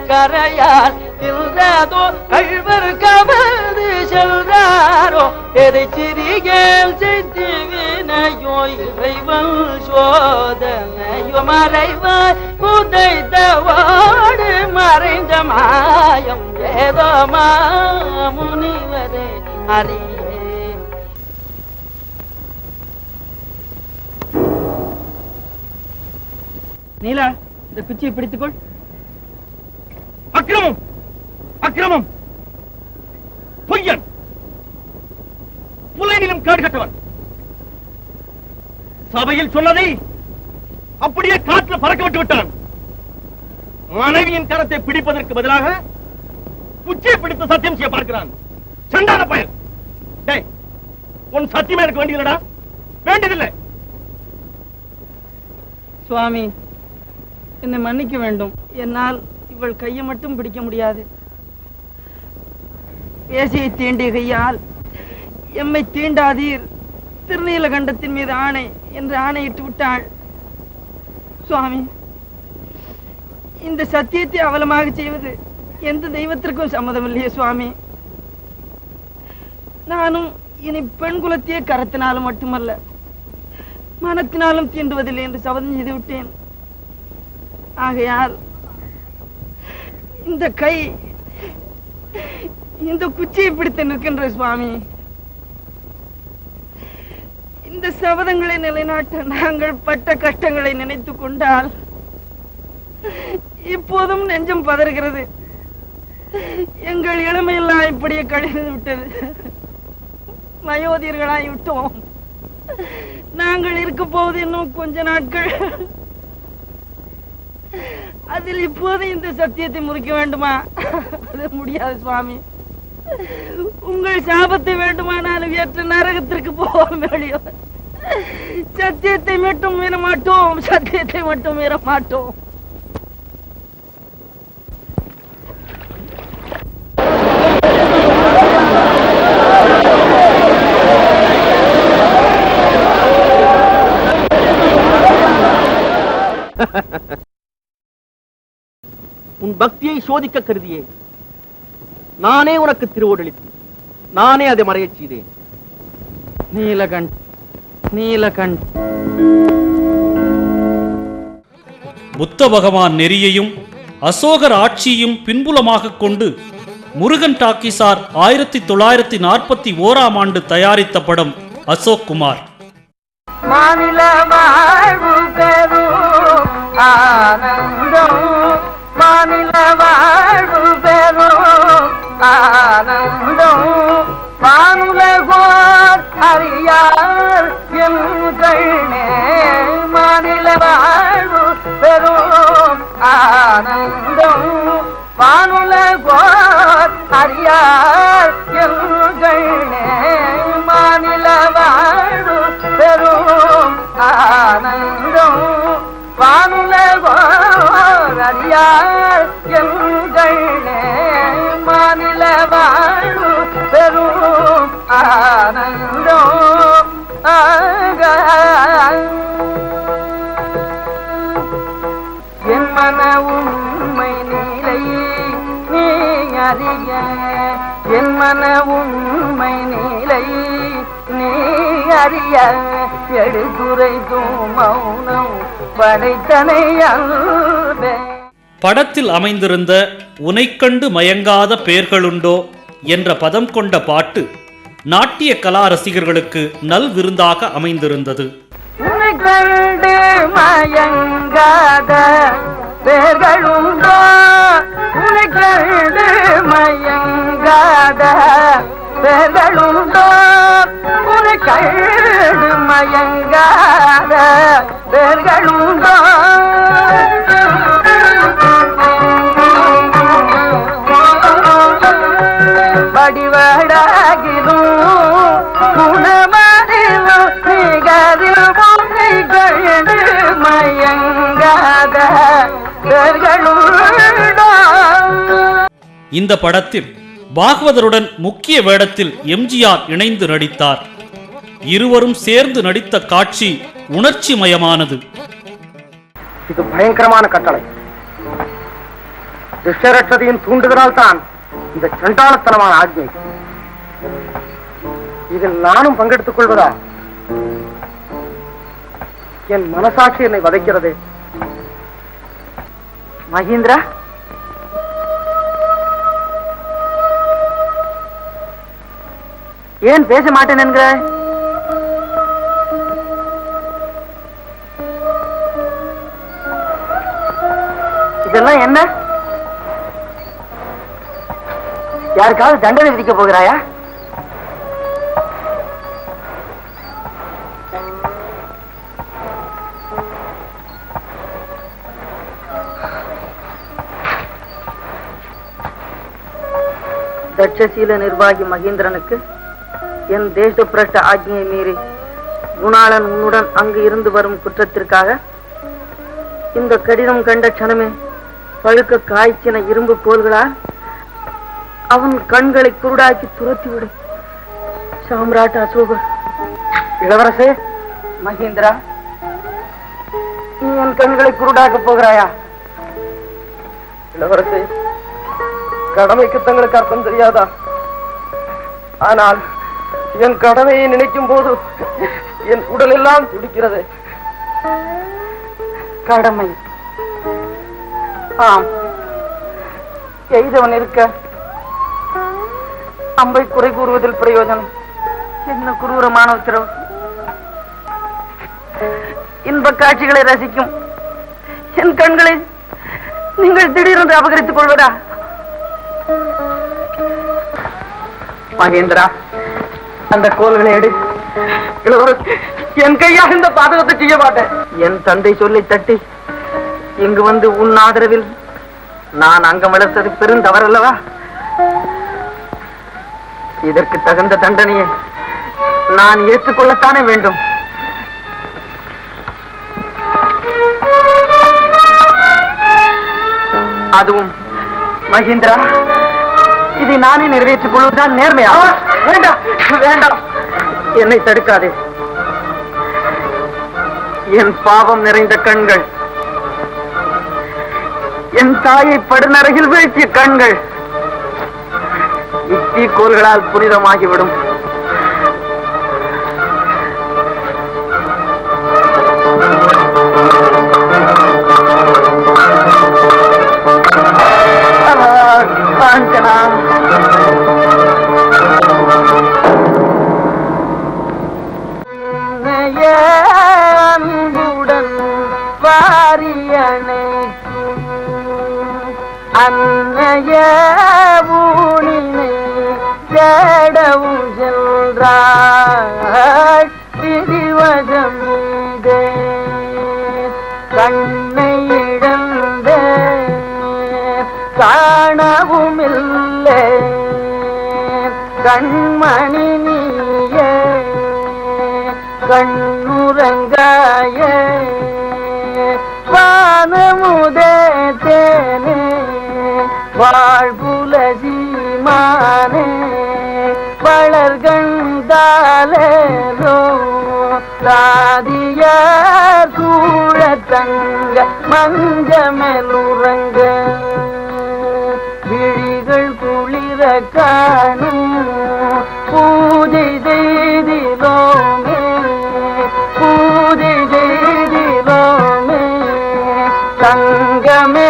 கரையால் தின்றதோ கள்வர் கவர்ந்து சென்றாரோ, எதை சிறியல் செய்து வினையோ இறைவன் சோதனையோ, மறைவாய் புதைத்த ஓடு மறைந்த மாயம் ஏதோ, மாமுனிவரே அறியே. நீலா, இந்த குச்சியை பிடித்துக்கொள். அக்கிரமம், அக்கிரமம், பொய்யன், புலையிலும் கேடு கட்டவன். சபையில் சொன்னதை அப்படியே காற்றுல பறக்க விட்டு விட்டான். மனைவியின் கரத்தை பிடிப்பதற்கு பதிலாக குச்சியை பிடித்து சத்தியம் செய்ய பார்க்கிறான். சண்டான பயன். டேய், உன் சத்தியமே எனக்கு வேண்டியதில்லடா, வேண்டியதில்லை. சுவாமி, என்னை மன்னிக்க வேண்டும். என்னால் இவள் கையை மட்டும் பிடிக்க முடியாது. பேசியை தீண்டிய கையால் எம்மை தீண்டாதீர், திருநீலகண்டத்தின் மீது ஆணை என்று ஆணையிட்டு விட்டாள். சுவாமி, இந்த சத்தியத்தை அவலமாக செய்வது எந்த தெய்வத்திற்கும் சம்மதம் இல்லையே சுவாமி. நானும் இனி பெண் குலத்தையே கரத்தினாலும் மட்டுமல்ல மனத்தினாலும் தீண்டுவதில்லை என்று சபதம் செய்து விட்டேன். ஆகையால் இந்த கை இந்த குச்சியை பிடித்து நிற்கின்ற சுவாமி. இந்த சபதங்களை நிலைநாட்ட நாங்கள் பட்ட கஷ்டங்களை நினைத்து கொண்டால் இப்போதும் நெஞ்சம் பதறுகிறது. எங்கள் இளமையெல்லாம் இப்படியே கழிந்து விட்டது. வயோதியர்களாய் விட்டோம். நாங்கள் இருக்க போவது இன்னும் கொஞ்ச நாட்கள். அதில் இப்போது இந்த சத்தியத்தை முறிக்க வேண்டுமா? அது முடியாது சுவாமி. உங்கள் சாபத்தை வேண்டுமானாலும் ஏற்ற நரகத்திற்கு போவோம். வெளியோ சத்தியத்தை மட்டும் மீற மாட்டோம், சத்தியத்தை மட்டும் மீற மாட்டோம். உன் பக்தியை சோதிக்க கருதியே நானே உனக்கு திருவோடளித்தேன். நானே அதை மறையச் செய்தேன். நீலகண்ட், நீலகண்ட். புத்த பகவான் நெறியையும் அசோகர் ஆட்சியையும் பின்புலமாக கொண்டு முருகன் டாக்கிசார் 1941ஆம் ஆண்டு தயாரித்த படம் அசோக் குமார். மாநில வாழ்வு பெறும் ஆனந்தம், மாநில வாழ்வு பெறும் ஆனந்தம், வானுலகோர் அறியார் என்கண்ணே. மாநில வாழ்வு பெறும் ஆனந்தம், வானுலகோர் அறியார் என்கண்ணே. மாநில வாழ்வு பெறும் ஆனந்தம், வானுலகோர் அறியார் என்கண்ணே. மாநில வாழ்வு பெறும் ஆனந்தம். என் மன உண்மை நிலை நீ அறிய, என் மன உண்மை நிலை நீ அறிய, எடுத்துரைக்கும் மௌனம் படைத்தனை அன்பே. படத்தில் அமைந்திருந்த உனைக்கண்டு மயங்காத பேர்களுண்டோ என்ற பதம் கொண்ட பாட்டு நாட்டிய கலா ரசிகர்களுக்கு நல் விருந்தாக அமைந்திருந்தது. உனைக்கண்டு மயங்காத பேர்களுண்டோ, உனைக்கண்டு மயங்காத பேர்களுண்டோ, உனைக்கண்டு மயங்காத பேர்களுண்டோ. வடிவடாகிலும் குணமறிவும் நிகரில் உனைக்கண்டு மயங்காத பேர்களுண்டோ. இந்த படத்தில் பாகவதருடன் முக்கிய வேடத்தில் எம்ஜிஆர் இணைந்து நடித்தார். இருவரும் சேர்ந்து நடித்த காட்சி உணர்ச்சி மயமானது. இது பயங்கரமான கட்டளை. துஷ்டரட்சதையின் தூண்டுதலால் தான் இந்த சண்டாளத்தனமான ஆజ్ఞை. இதில் நானும் பங்கெடுத்துக் கொள்வதா? என் மனசாட்சி என்னை வதைக்கிறது. மகேந்திரா, ஏன் பேச மாட்டேன் என்கிற? இதெல்லாம் என்ன? யாருக்காவது தண்டனை விதிக்க போகிறாயா? தட்சசீல நிர்வாகி மகேந்திரனுக்கு என் தேச பிரஷ்ட ஆజ్ఞையை மீறி குணாளன் உன்னுடன் அங்கு இருந்து வரும் குற்றத்திற்காக இந்த கடிதம் கண்ட க்ஷணமே பழுக்க காய்ச்சின இரும்பு கோல்களால் அவன் கண்களை குருடாக்கி துரத்திவிடும். சாம்ராட் அசோகர். இளவரசே, மகேந்திரா, நீ என் கண்களை குருடாக்க போகிறாயா? இளவரசே, கடமைக்கு தங்களுக்கு அர்த்தம் தெரியாதா? ஆனால் என் கடமையை நினைக்கும் போது என் உடல் எல்லாம் துடிக்கிறது. கடமை, ஆம், எய்தவன் இருக்க அம்பை குறை கூறுவதில் பிரயோஜனம் என்ன? குரூரமான உத்தரவு. இன்ப காட்சிகளை ரசிக்கும் என் கண்களை நீங்கள் திடீரென்று அபகரித்துக் கொள்வதா? மகேந்திரா, அந்த கோல்களை எடு. என் கையாக இந்த பாதகத்தை செய்ய மாட்டேன். என் தந்தை சொல்லி தட்டி இங்கு வந்து உன் ஆதரவில் நான் அங்கம் வளர்த்தது பெரும் தவறல்லவா? இதற்கு தகுந்த தண்டனையை நான் ஏற்றுக்கொள்ளத்தானே வேண்டும். அதுவும் மகேந்திரா, இதை நானே நிறைவேற்றிக் கொள்வதுதான் நேர்மையா? வேண்டாம் வேண்டாம், என்னை தடுக்காதே. என் பாவம் நிறைந்த கண்கள், என் தாயை படுநரகில் வீழ்த்திய கண்கள் இத்தீ கோல்களால் புனிதமாகிவிடும். காஞ்சனா, அன்புடன் வாரியனை அன்னைய ஊனினை தேடவும் சென்றாள். பிடிவசம் மீதே கண்ணை இழந்த காணவும் இல்லை. கண்மணி நீயே கண்ணுறங்காய வானமுதே தேனே வாழ்புலசீமானே வளர்கண்டாலேரோ தாதியார் சூழ தங்க மஞ்சமெலுறங்க விழிகள் குளிர காணும் பூஜை செய்திலோமே பூஜை செய்திலோமே தங்கமே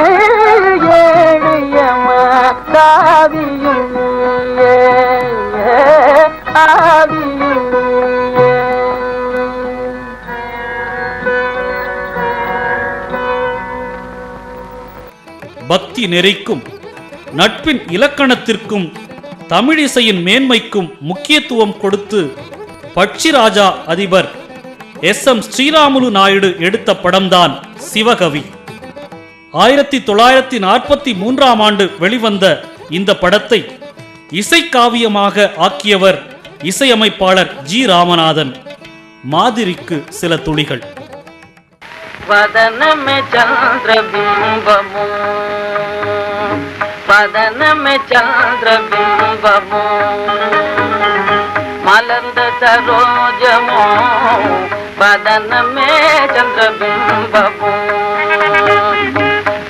ஏழியமா தாவியும் ஆவியும் பக்தி நெறிக்கும் நட்பின் இலக்கணத்திற்கும் தமிழிசையின் மேன்மைக்கும் முக்கியத்துவம் கொடுத்து பட்சிராஜா அதிபர் SM ஸ்ரீராமுலு நாயுடு எடுத்த படம்தான் சிவகவி. 1943ஆம் ஆண்டு வெளிவந்த இந்த படத்தை இசைக்காவியமாக ஆக்கியவர் இசையமைப்பாளர் G. ராமநாதன். மாதிரிக்கு சில துளிகள். வதனமே சந்திரபிம்பமோ வதனமே சந்திரபிம்பமோ மலர்ந்த சரோஜமோ வதனமே சந்திரபிம்பமோ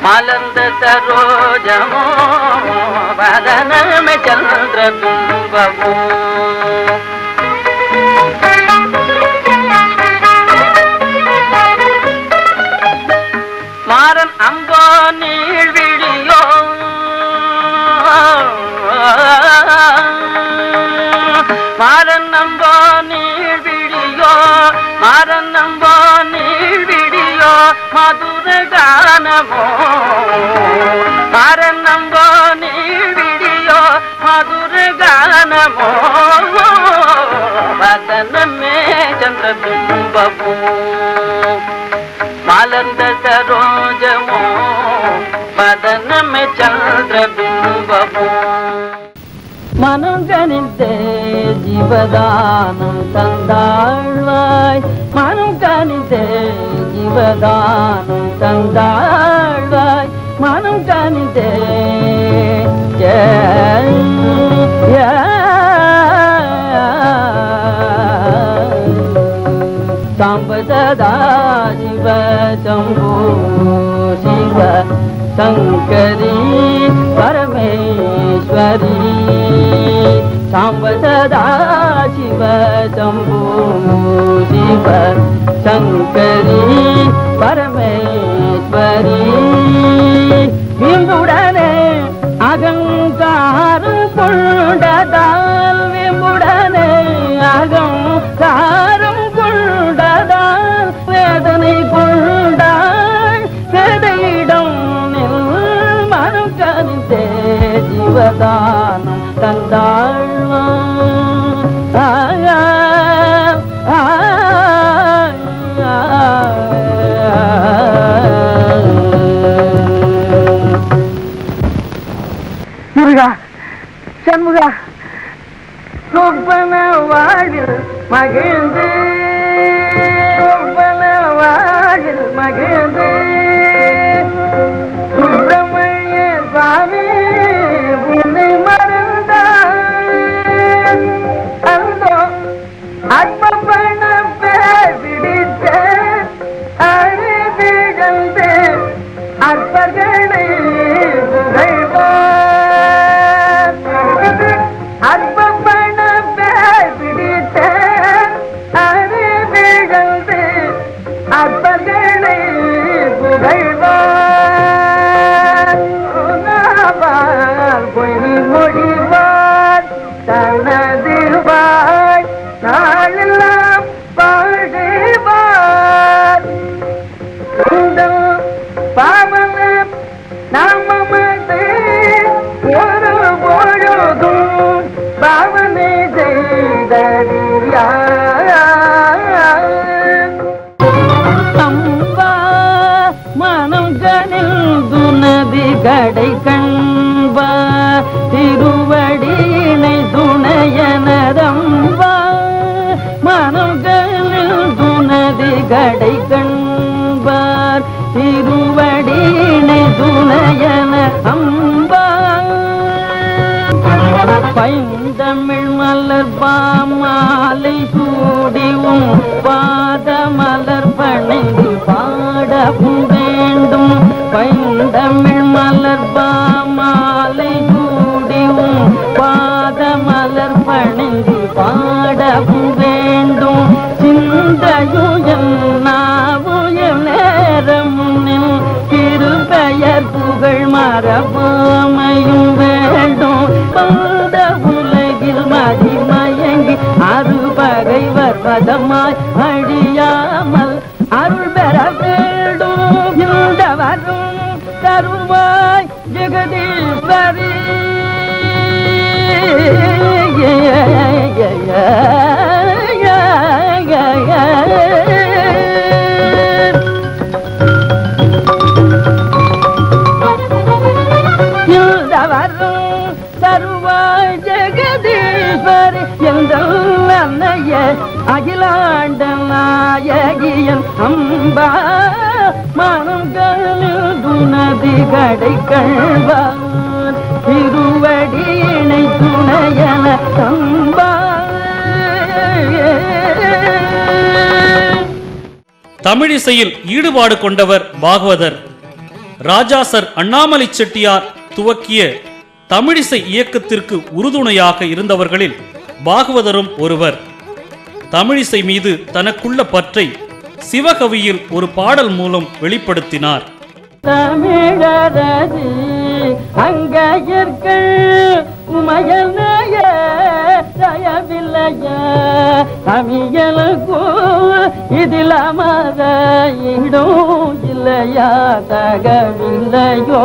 மலர்ந்த சரோஜமோ வதனமே சந்திரபிம்பமோ மாறன் அம்போ நீழ்விழியோ மாறன் அம்போ நீழ்விழியோ மாறன் அம்போ நீழ்விழியோ மதுர கானமோ மாறன் அம்போ நீழ்விழியோ மதுர கானமோ வதனமே சந்திரபிம்பமோ மலர்ந்த சரோஜமோ வதனமே சந்திரபிம்பமோ மனம் கனிந்தே ஜீவதானம் தந்தாழ்வாய் மனம் கனிந்தே ஜீவதானம் தந்தாழ்வாய் மனம் கனிந்தே சாம்ப சதா சிவ சம்போ சிவ சங்கரி பரமேஸ்வரி சாம்ப சதா சிவ சம்போ சிவ சங்கரி பரமேஸ்வரி விம்புடனே அகங்காரம் கொண்டதால் விம்புடனே அகங்காரம் கொண்டதால் வேதனை கொண்டாள் கதையிடம் மனம் கனிந்தே ஜீவதானம் தந்தாழ்வா முருகா சண்முகா சொப்பன வாழில் மகிழ்ந்து சொப்பன வாழில் மகிழ்ந்து சுப்பிரமணிய சுவாமி உன்னை மறந்தார் அந்தோ அற்பப்பண பேர் பிடித்த அழிவிழந்து அற்பர்களை அற்பப்பண பேர் பிடித்த அழிவிழந்து அற்பர்களை புகழ்வார் பொய் மொழிவார் தனது வாய் நாளெல்லாம் பாடுவார் பாவன நாமமது ஒரு பொழுதும் பாவனை செய்தறியார் அம்பா மனம் கனிந்து நதி கடை கண்பா திருவடியினை துணையனதம்பா மனம் கனிந்து நதி கடை கண்பார் திருவடியினை துணையன அம்பா பைந்தமிழ் மலர் பாமாலை சூடிவும் பாத மலர் பணிந்து பாடவும் வேண்டும் பைந்தமிழ் மலர் பாமாலை சூடிவும் பாத மலர் பணிந்து பாடவும் வேண்டும் சிந்தையுயல் நாவுயல் நேரமுனில் திருப்பெயர் புகழ் மரபாமையும் வேண்டும் பந்த உலகில் மதிமயங்கி அறுபகை வர்வதமாய் அழியாமல் அருள் பெற வேண்டும் இந்த வரும் தருவாய் ஜெகதீஸ்வரி தருவாய் ஜெகதீஸ்வரி எங்கள் அன்னைய அகிலாண்ட நாயகியன் அம்பா மனம் கழுதுனதி கடை கழ்வார் திருவடியினை துணையன அம்பா. தமிழிசையில் ஈடுபாடு கொண்டவர் பாகவதர். ராஜா சர் அண்ணாமலை செட்டியார் துவக்கிய தமிழிசை இயக்கத்திற்கு உறுதுணையாக இருந்தவர்களில் பாகவதரும் ஒருவர். தமிழிசை மீது தனக்குள்ள பற்றை சிவகவியில் ஒரு பாடல் மூலம் வெளிப்படுத்தினார். தமிழரது அங்கயர்கள் உமையனைய தயவில்லைய தமிழகோ இதில் அமர இடம் இல்லையா தகவில்லையோ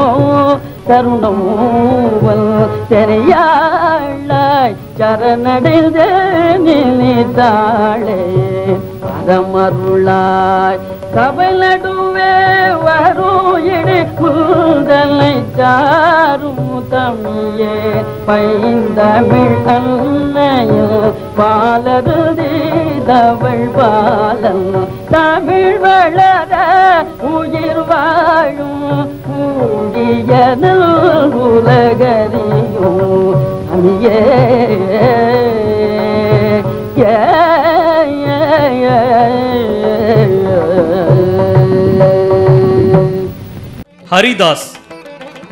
தருணமோவல் தெரியாளாய் சரணடைந்த நினைத்தாளே அறமருளாய் சபை நடுவே வரும் இடு கூந்தலை சாரும் தமிழே பைந்தமிழ் அன்னையில் பாலருதி தவள் பாலன் தமிழ் வளர உயிர் வாழும் ஊழியனல் உலகறியும் அணியே ஹரிதாஸ்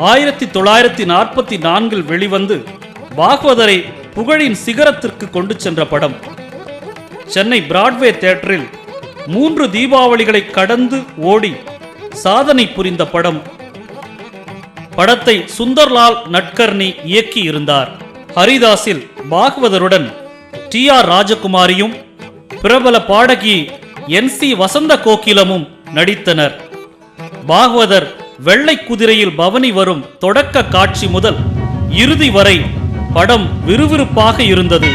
1944 வெளிவந்து பாகவதரை புகழின் சிகரத்திற்கு கொண்டு சென்ற படம். சென்னை பிராட்வே தியேட்டரில் 3 தீபாவளிகளை கடந்து ஓடி சாதனை புரிந்த படம். படத்தை சுந்தர்லால் நட்கர்னி இயக்கி இருந்தார். ஹரிதாஸில் பாகவதருடன் TR ராஜகுமாரியும் பிரபல பாடகி NC வசந்த கோகிலமும் நடித்தனர். பாகவதர் வெள்ளை குதிரையில் பவனி வரும் தொடக்க காட்சி முதல் இறுதி வரை படம் விறுவிறுப்பாக இருந்தது.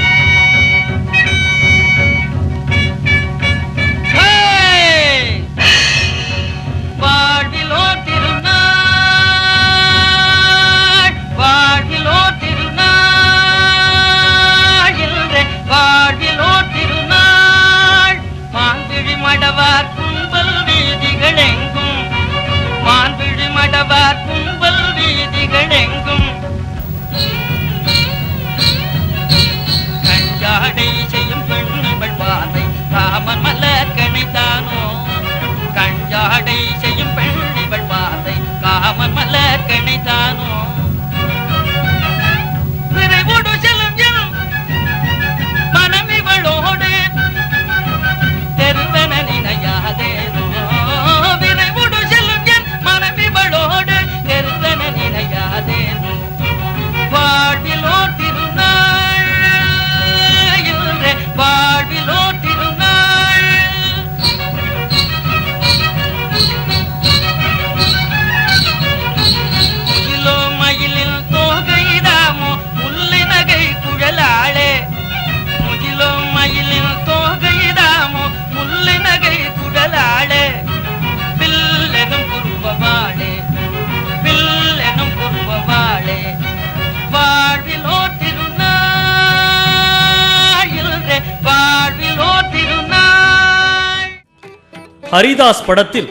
ஹரிதாஸ் படத்தில்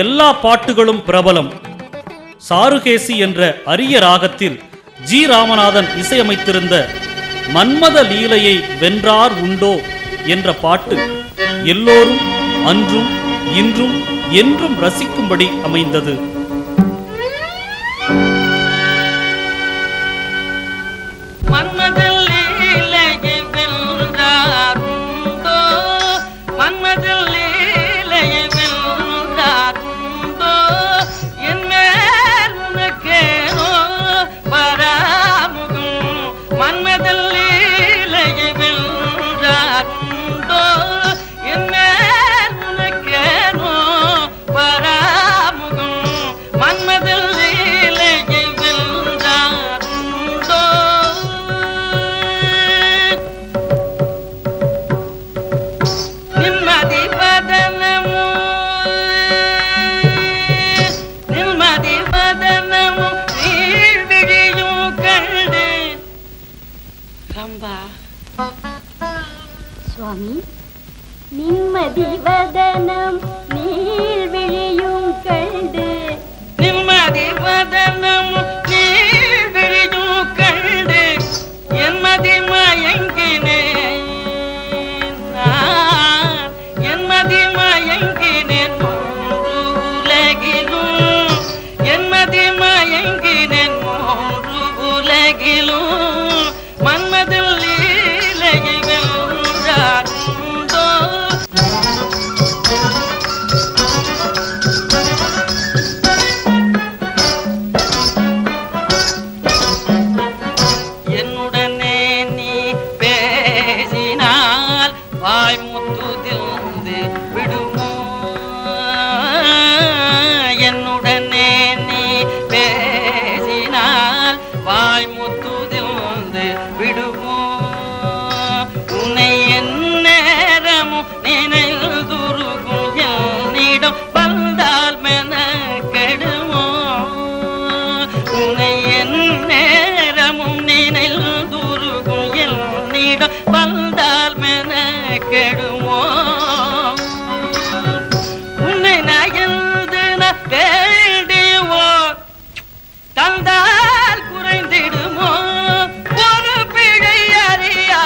எல்லா பாட்டுகளும் பிரபலம். சாருகேசி என்ற அரிய ராகத்தில் ஜி ராமநாதன் இசையமைத்திருந்த மன்மத லீலையை வென்றார் உண்டோ என்ற பாட்டு எல்லோரும் அன்றும் இன்றும் என்றும் ரசிக்கும்படி அமைந்தது. சுவாமி, நிம்மதி வதனம் நீள்விழியும் கண்டு, நிம்மதி வதனம் நீள்விழியும் கண்டு என்மதி மயங்கினேன், என்மதி மயங்கினேன் மூன்று உலகிலும், என்மதி மயங்கினேன் மூன்று உலகிலும் மன்மதில் கெடு கெடுமோ உன்னை நயந்து வேண்டியவோ தந்தால் குறைந்திடுமோ ஒரு பிழை அறியா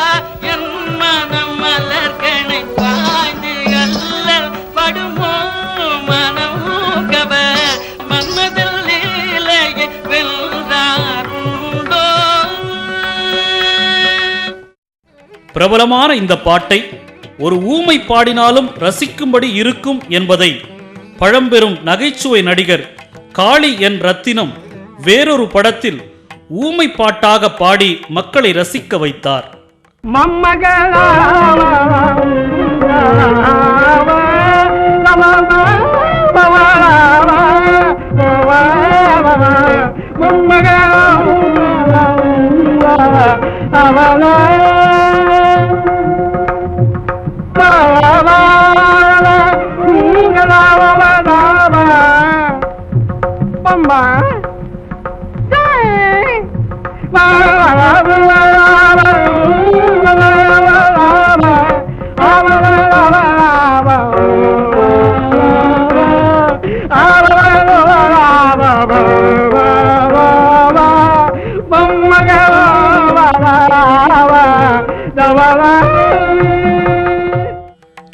என் மனம் மலர்கனை பாய்ந்து அல்லல் படுமோ மனம் கவர் மன்மதில் லீலையை வெல்றாருண்டோ. பிரபலமான இந்த பாட்டை ஒரு ஊமை பாடினாலும் ரசிக்கும்படி இருக்கும் என்பதை பழம்பெரும் நகைச்சுவை நடிகர் காளி என் ரத்தினம் வேறொரு படத்தில் ஊமை பாட்டாக பாடி மக்களை ரசிக்க வைத்தார்.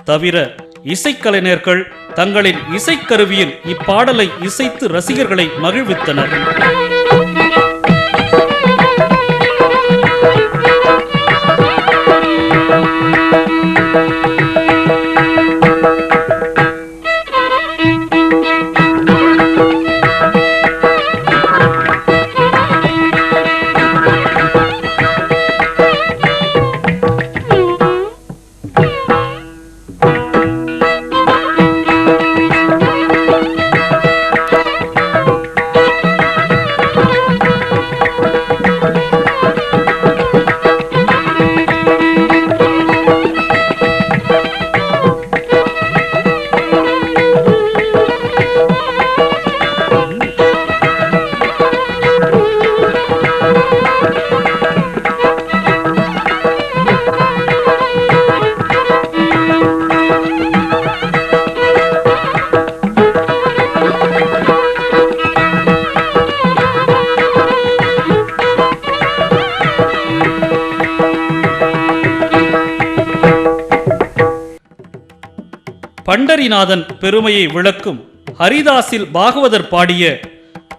தவிர இசைக்கலைஞர்கள் தங்களின் இசைக்கருவியில் இப்பாடலை இசைத்து ரசிகர்களை மகிழ்வித்தனர். பண்டரிநாதன் பெருமையை விளக்கும் ஹரிதாஸில் பாகவதர் பாடிய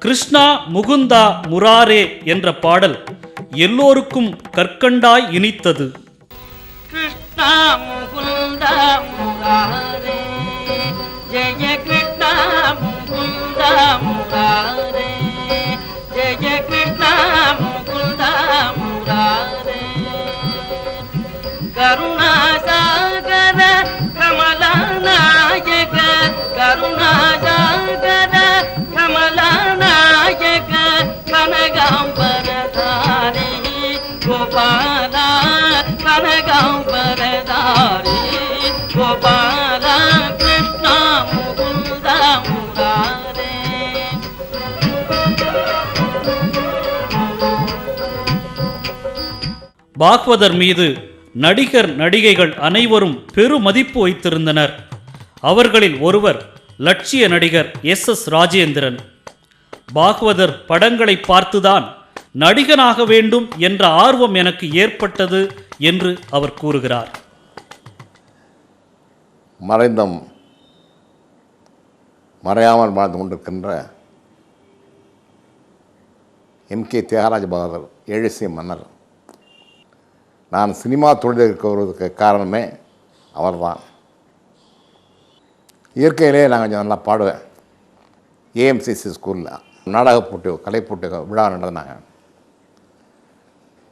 கிருஷ்ணா முகுந்தா முராரே என்ற பாடல் எல்லோருக்கும் கற்கண்டாய் இனித்தது. கிருஷ்ணா முகுந்தா முராரே ஜெய கிருஷ்ணா முகுந்தா முராரே ஜெய கிருஷ்ணா முகுந்தா முராரே கருணாசாகர கமலநாயக கருணாசாகர கமலநாயக கனகாம்பரதாரி கோபாலா கனகாம்பரதாரி கோபாலா கிருஷ்ணா முகுந்தா முராரே. பாகவதர் மீது நடிகர் நடிகைகள் அனைவரும் பெருமதிப்பு வைத்திருந்தனர். அவர்களில் ஒருவர் லட்சிய நடிகர் எஸ் ராஜேந்திரன். பாகவதர் படங்களை பார்த்துதான் நடிகனாக வேண்டும் என்ற ஆர்வம் எனக்கு ஏற்பட்டது என்று அவர் கூறுகிறார். மறையாமல் வாழ்ந்து கொண்டிருக்கின்ற எம்.கே. தியாகராஜ பாகவதர் எழுசிய மன்னர். நான் சினிமா தொழிலில் இருக்கிறதுக்கு காரணமே அவர்தான். இயற்கையிலே நான் கொஞ்சம் நல்லா பாடுவேன். ஏஎம்சிசி ஸ்கூலில் நாடக போட்டி கலை போட்டி விழா நடந்தாங்க.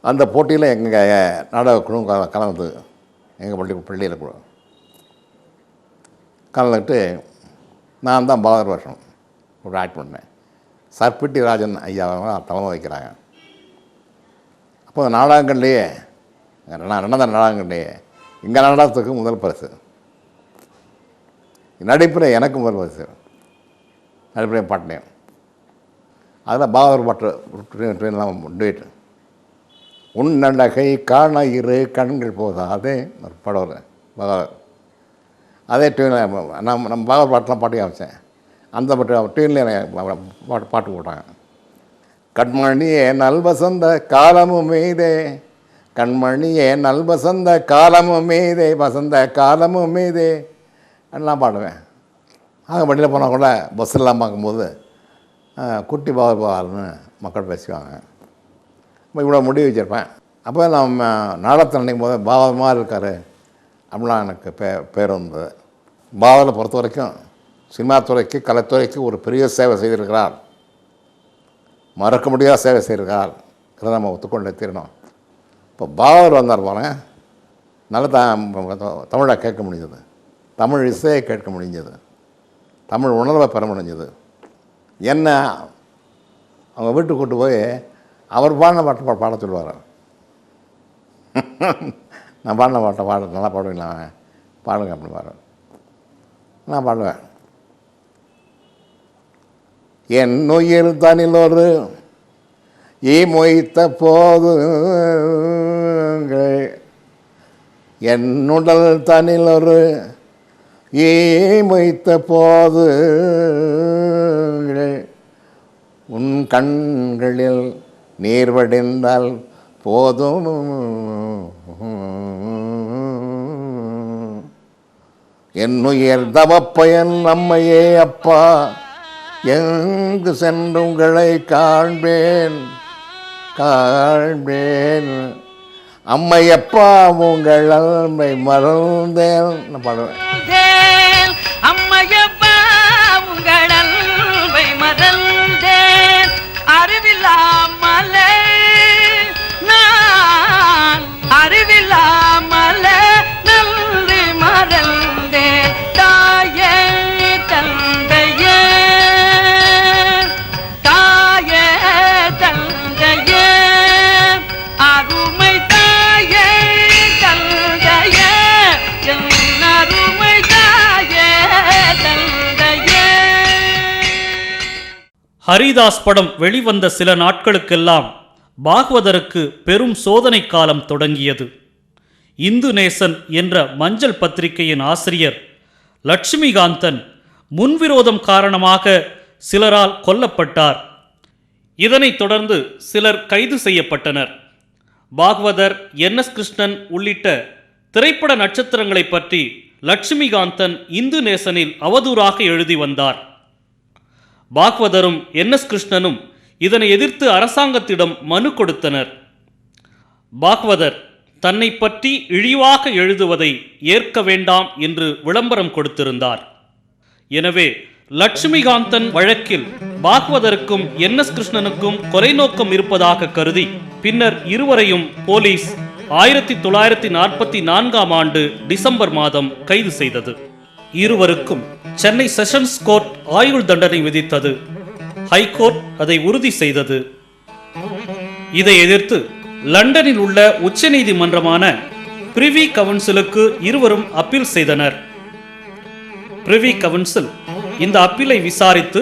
அந்த போட்டியில் எங்கள் நாடக குழு கலந்து எங்கள் பள்ளியில் குழு கலந்துக்கிட்டு நான் தான் பாகவதர் வருஷம் ஒரு ஆக்ட் பண்ணேன். சர்பிட்டி ராஜன் ஐயா தலைமை வைக்கிறாங்க. அப்போ நாடகங்கள்லேயே நடந்த நாடகங்கள்லேயே எங்கள் நாடகத்துக்கு முதல் பரிசு, நடிப்பில் எனக்கு முதல் பரிசு, நடிப்பிலையும் பாட்டினேன். அதில் பாகவதர் பாட்டு ட்ரெயின்லாம் டேட்டு உன் நடகை காண இரு கண்கள் போதாதே ஒரு படம் பகவத். அதே டியூனில் நம்ம பகவத் பாட்டெலாம் பாட்டி காமிச்சேன். அந்த டியூனில் எனக்கு பாட்டு போட்டாங்க. கண்மணியே நல்வசந்த காலமும் மீதே, கண்மணியே நல்வசந்த காலமும் மீதே, வசந்த காலமும் மீதே எல்லாம் பாடுவேன். ஆக வண்டியில் போனால் கூட பஸ்ஸெல்லாம் பார்க்கும்போது குட்டி பாகல்னு மக்கள் பேசுவாங்க. இப்போ இவ்வளோ முடிவு வச்சுருப்பேன். அப்போ நம்ம நாடகத்தில் நினைக்கும் போது பாவமாக இருக்கார் அப்படிலாம் எனக்கு பேர் வந்தது. பாவலை பொறுத்த வரைக்கும் சினிமா துறைக்கு கலைத்துறைக்கு ஒரு பெரிய சேவை செய்திருக்கிறார், மறக்க முடியாத சேவை செய்திருக்கிறார். இதை நம்ம ஒத்துக்கொண்டு தீரணும். இப்போ பாவர் வந்தார் பாருங்க, நல்லா தமிழை கேட்க முடிஞ்சது, தமிழ் இசையை கேட்க முடிஞ்சது, தமிழ் உணர்வை பெற முடிஞ்சது. என்ன அவங்க வீட்டுக்கு கூட்டு போய் அவர் பாடின பாட்டை பாட சொல்லுவார். நான் பாடின பாட்டை நல்லா பாடுவீங்களா, பாடுங்க அப்படின்னு பாரு. நான் பாடுவேன். என் உயிர் தனிலொரு மொய்த்த போது, என்னுடல் தனிலொரு மொய்த்த போது, உன் கண்களில் நீர் வடிந்தால் போதும், என்னுயிர் தவப்பயன் நம்மையே அப்பா, எங்கு சென்று உங்களை காண்பேன் காண்பேன், அம்மையப்பா உங்கள் அன்பை மறந்தேன் பாடுவேன். அம்மையப்பா உங்கள் அன்பை மறந்தேன், அறிவில்லாமலே நான் அறிவில்லாமலே நன்றி மறந்தேன். தாயே தந்தையே தாயே தந்தையே அருமை தாயே தந்தையே என் அருமை தாயே தந்தையே. ஹரிதாஸ் படம் வெளிவந்த சில நாட்களுக்கெல்லாம் பாகவதருக்கு பெரும் சோதனை காலம் தொடங்கியது. இந்து நேசன் என்ற மஞ்சள் பத்திரிகையின் ஆசிரியர் லட்சுமிகாந்தன் முன்விரோதம் காரணமாக சிலரால் கொல்லப்பட்டார். இதனைத் தொடர்ந்து சிலர் கைது செய்யப்பட்டனர். பாகவதர், என்.எஸ். கிருஷ்ணன் உள்ளிட்ட திரைப்பட நட்சத்திரங்களை பற்றி லட்சுமிகாந்தன் இந்து நேசனில் அவதூறாக எழுதி வந்தார். பாகவதரும் என்.எஸ். கிருஷ்ணனும் இதனை எதிர்த்து அரசாங்கத்திடம் மனு கொடுத்தனர். பாகவதர் தன்னை பற்றி இழிவாக எழுதுவதை ஏற்க வேண்டாம் என்று விளம்பரம் கொடுத்திருந்தார். எனவே லட்சுமிகாந்தன் வழக்கில் பாகவதருக்கும் என்.எஸ். கிருஷ்ணனுக்கும் கொலை நோக்கம் இருப்பதாக கருதி பின்னர் இருவரையும் போலீஸ் 1944ஆம் ஆண்டு டிசம்பர் மாதம் கைது செய்தது. இருவருக்கும் சென்னை செஷன்ஸ் கோர்ட் ஆயுள் தண்டனை விதித்தது. ஹைகோர்ட் அதை உறுதி செய்தது. இதை எதிர்த்து லண்டனில் உள்ள உச்சநீதிமன்றமான பிரிவி கவுன்சிலுக்கு இருவரும் அப்பீல் செய்தனர். பிரிவி கவுன்சில் இந்த அப்பீலை விசாரித்து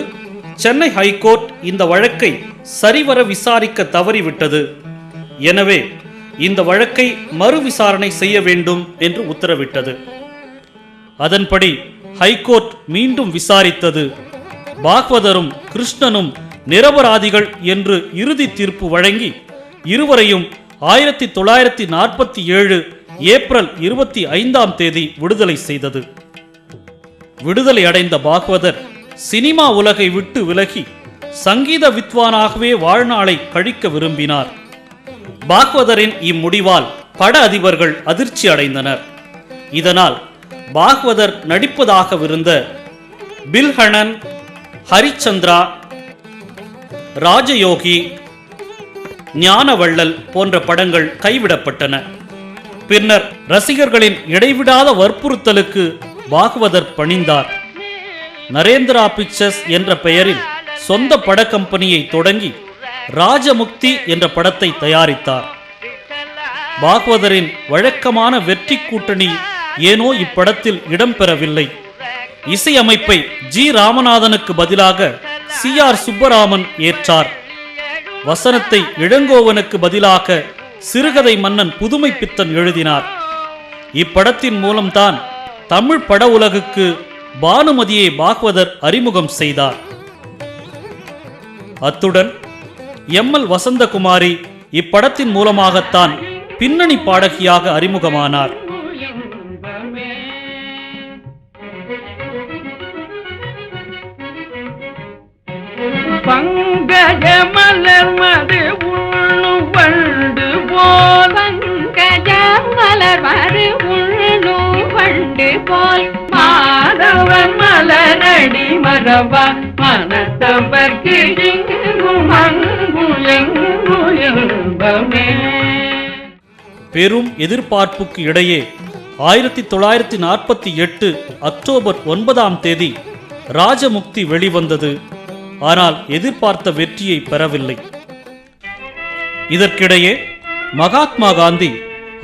சென்னை ஹைகோர்ட் இந்த வழக்கை சரிவர விசாரிக்க தவறிவிட்டது. எனவே இந்த வழக்கை மறு விசாரணை செய்ய வேண்டும் என்று உத்தரவிட்டது. அதன்படி ஹைகோர்ட் மீண்டும் விசாரித்தது. பாகவதரும் கிருஷ்ணனும் நிரபராதிகள் என்று இறுதி தீர்ப்பு வழங்கி இருவரையும் 1947 ஏப்ரல் 25ஆம் தேதி விடுதலை செய்தது. விடுதலை அடைந்த பாகவதர் சினிமா உலகை விட்டு விலகி சங்கீத வித்வானாகவே வாழ்நாளை கழிக்க விரும்பினார். பாகவதரின் இம்முடிவால் பட அதிபர்கள் அதிர்ச்சி அடைந்தனர். இதனால் பாகவதர் நடிப்பதாகவிருந்த பில்ஹணன், ஹரிச்சந்திரா, ராஜயோகி, ஞானவள்ளல் போன்ற படங்கள் கைவிடப்பட்டன. பின்னர் ரசிகர்களின் இடைவிடாத வற்புறுத்தலுக்கு பாகவதர் பணிந்தார். நரேந்திரா பிக்சர்ஸ் என்ற பெயரில் சொந்த பட கம்பெனியை தொடங்கி ராஜமுக்தி என்ற படத்தை தயாரித்தார். பாகவதரின் வழக்கமான வெற்றி கூட்டணி ஏனோ இப்படத்தில் இடம்பெறவில்லை. இசையமைப்பை ஜி. ராமநாதனுக்கு பதிலாக சி.ஆர். சுப்பராமன் ஏற்றார். வசனத்தை இளங்கோவனுக்கு பதிலாக சிறுகதை மன்னன் புதுமை பித்தன் எழுதினார். இப்படத்தின் மூலம்தான் தமிழ் பட உலகுக்கு பானுமதியை பாகவதர் அறிமுகம் செய்தார். அத்துடன் எம்எல் வசந்தகுமாரி இப்படத்தின் மூலமாகத்தான் பின்னணி பாடகியாக அறிமுகமானார். பங்கஜ மலர் மது உண்ணும் வண்டு போல், பங்கஜ மலர் மது உண்ணும் வண்டு போல், மாதவன் மலரடி மரபா மனத்தவர்க்கு இங்கும் அங்கும் எங்கும் இன்பமே. பெரும் எதிர்பார்ப்புக்கு இடையே 1948 அக்டோபர் 9 ராஜமுக்தி வெளிவந்தது. ஆனால் எதிர்பார்த்த வெற்றியை பெறவில்லை. இதற்கிடையே மகாத்மா காந்தி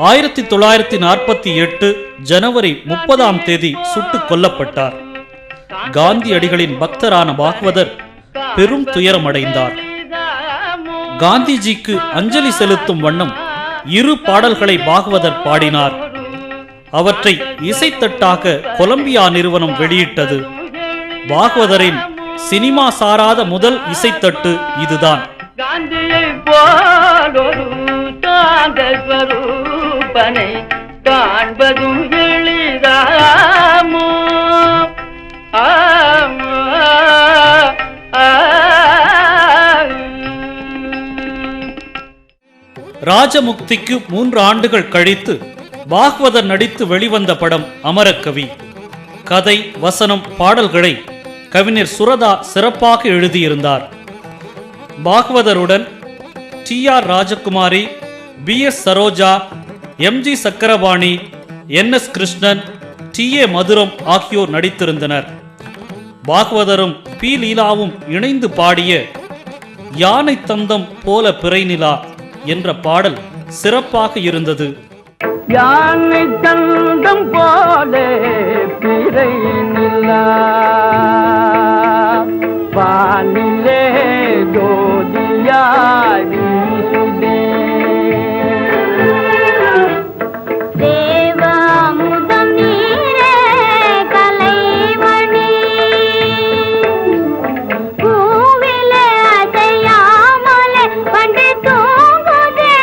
1948 ஜனவரி 30 சுட்டுக் கொல்லப்பட்டார். காந்தியடிகளின் பக்தரான பாகவதர் பெரும் துயரமடைந்தார். காந்திஜிக்கு அஞ்சலி செலுத்தும் வண்ணம் 2 பாடல்களை பாகவதர் பாடினார். அவற்றை இசைத்தட்டாக கொலம்பியா நிறுவனம் வெளியிட்டது. பாகவதரின் சினிமா சாராத முதல் இசைத்தட்டு இதுதான். காந்தியை போலொரு சாந்த ஸ்வரூபனை காண்பதும் எளிதாமோ. ராஜமுக்திக்கு 3 ஆண்டுகள் கழித்து பாகவதர் நடித்து வெளிவந்த படம் அமரக்கவி. கதை, வசனம், பாடல்களை கவிஞர் சுரதா சிறப்பாக எழுதியிருந்தார். பாகவதருடன் டி.ஆர். ராஜகுமாரி, பி.எஸ். சரோஜா, எம்.ஜி. சக்கரபாணி, என்.எஸ். கிருஷ்ணன், டி.ஏ. மதுரம் ஆகியோர் நடித்திருந்தனர். பாகவதரும் பி. லீலாவும் இணைந்து பாடிய யானை தந்தம் போல பிறைநிலா என்ற பாடல் சிறப்பாக இருந்தது. யானை தந்தம் போல பிறைநிலா, வானிலே ஜோதியாய் வீசுதே. தேவாமுதம் நீரே கலைமணி, பூவிலே அசையாமலே பண்டு தூங்குதே.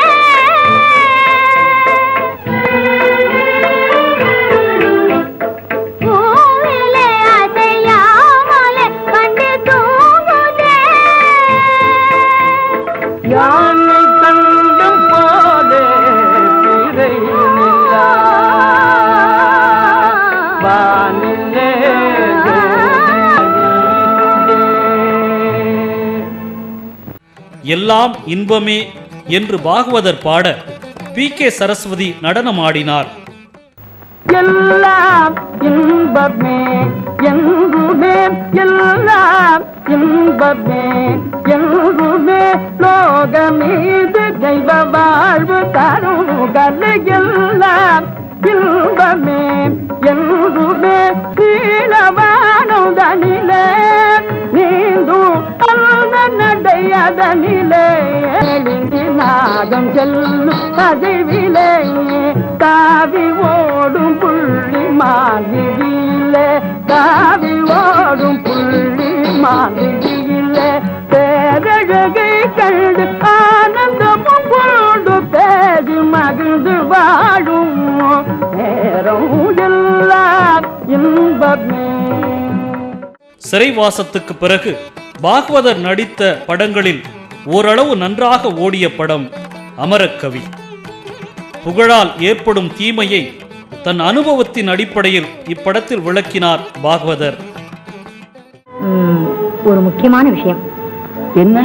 பூவிலே அசையாமலே பண்டு தூங்குதே. யானை தந்தம் போல பிறைநிலா, வானிலே எல்லாம் இன்பமே என்று பாகவதர் பாட பி.கே. சரஸ்வதி நடனமாடினார். எல்லாம் இன்பமே என்றுமே, எல்லாம் இன்பமே என்றுமே, லோகமீது தெய்வ வாழ்வு தருகல். எல்லாம் இன்பமே என்றுமே, கீழவானுதனிலே நீந்தும் அந்த நடையதனிலே, எழுந்தி நாகம் செல்லும் பதிவிலே, தாவி ஓடும் புள்ளி மாதிரியிலே, தாவி ஓடும் புள்ளி மாதிரியிலே, பேரழகை கண்டு ஆனந்தமும் கொண்டு பேசி மகிழ்ந்து வாழும் நேரம் எல்லாம் இன்பமே. சிறைவாசத்துக்கு பிறகு பாகவதர் நடித்த படங்களில் ஓரளவு நன்றாக ஓடிய படம் அமரக்கவி. புகழால் ஏற்படும் தீமையை தன் அனுபவத்தின் அடிப்படையில் இப்படத்தில் விளக்கினார் பாகவதர். ஒரு முக்கியமான விஷயம். என்ன?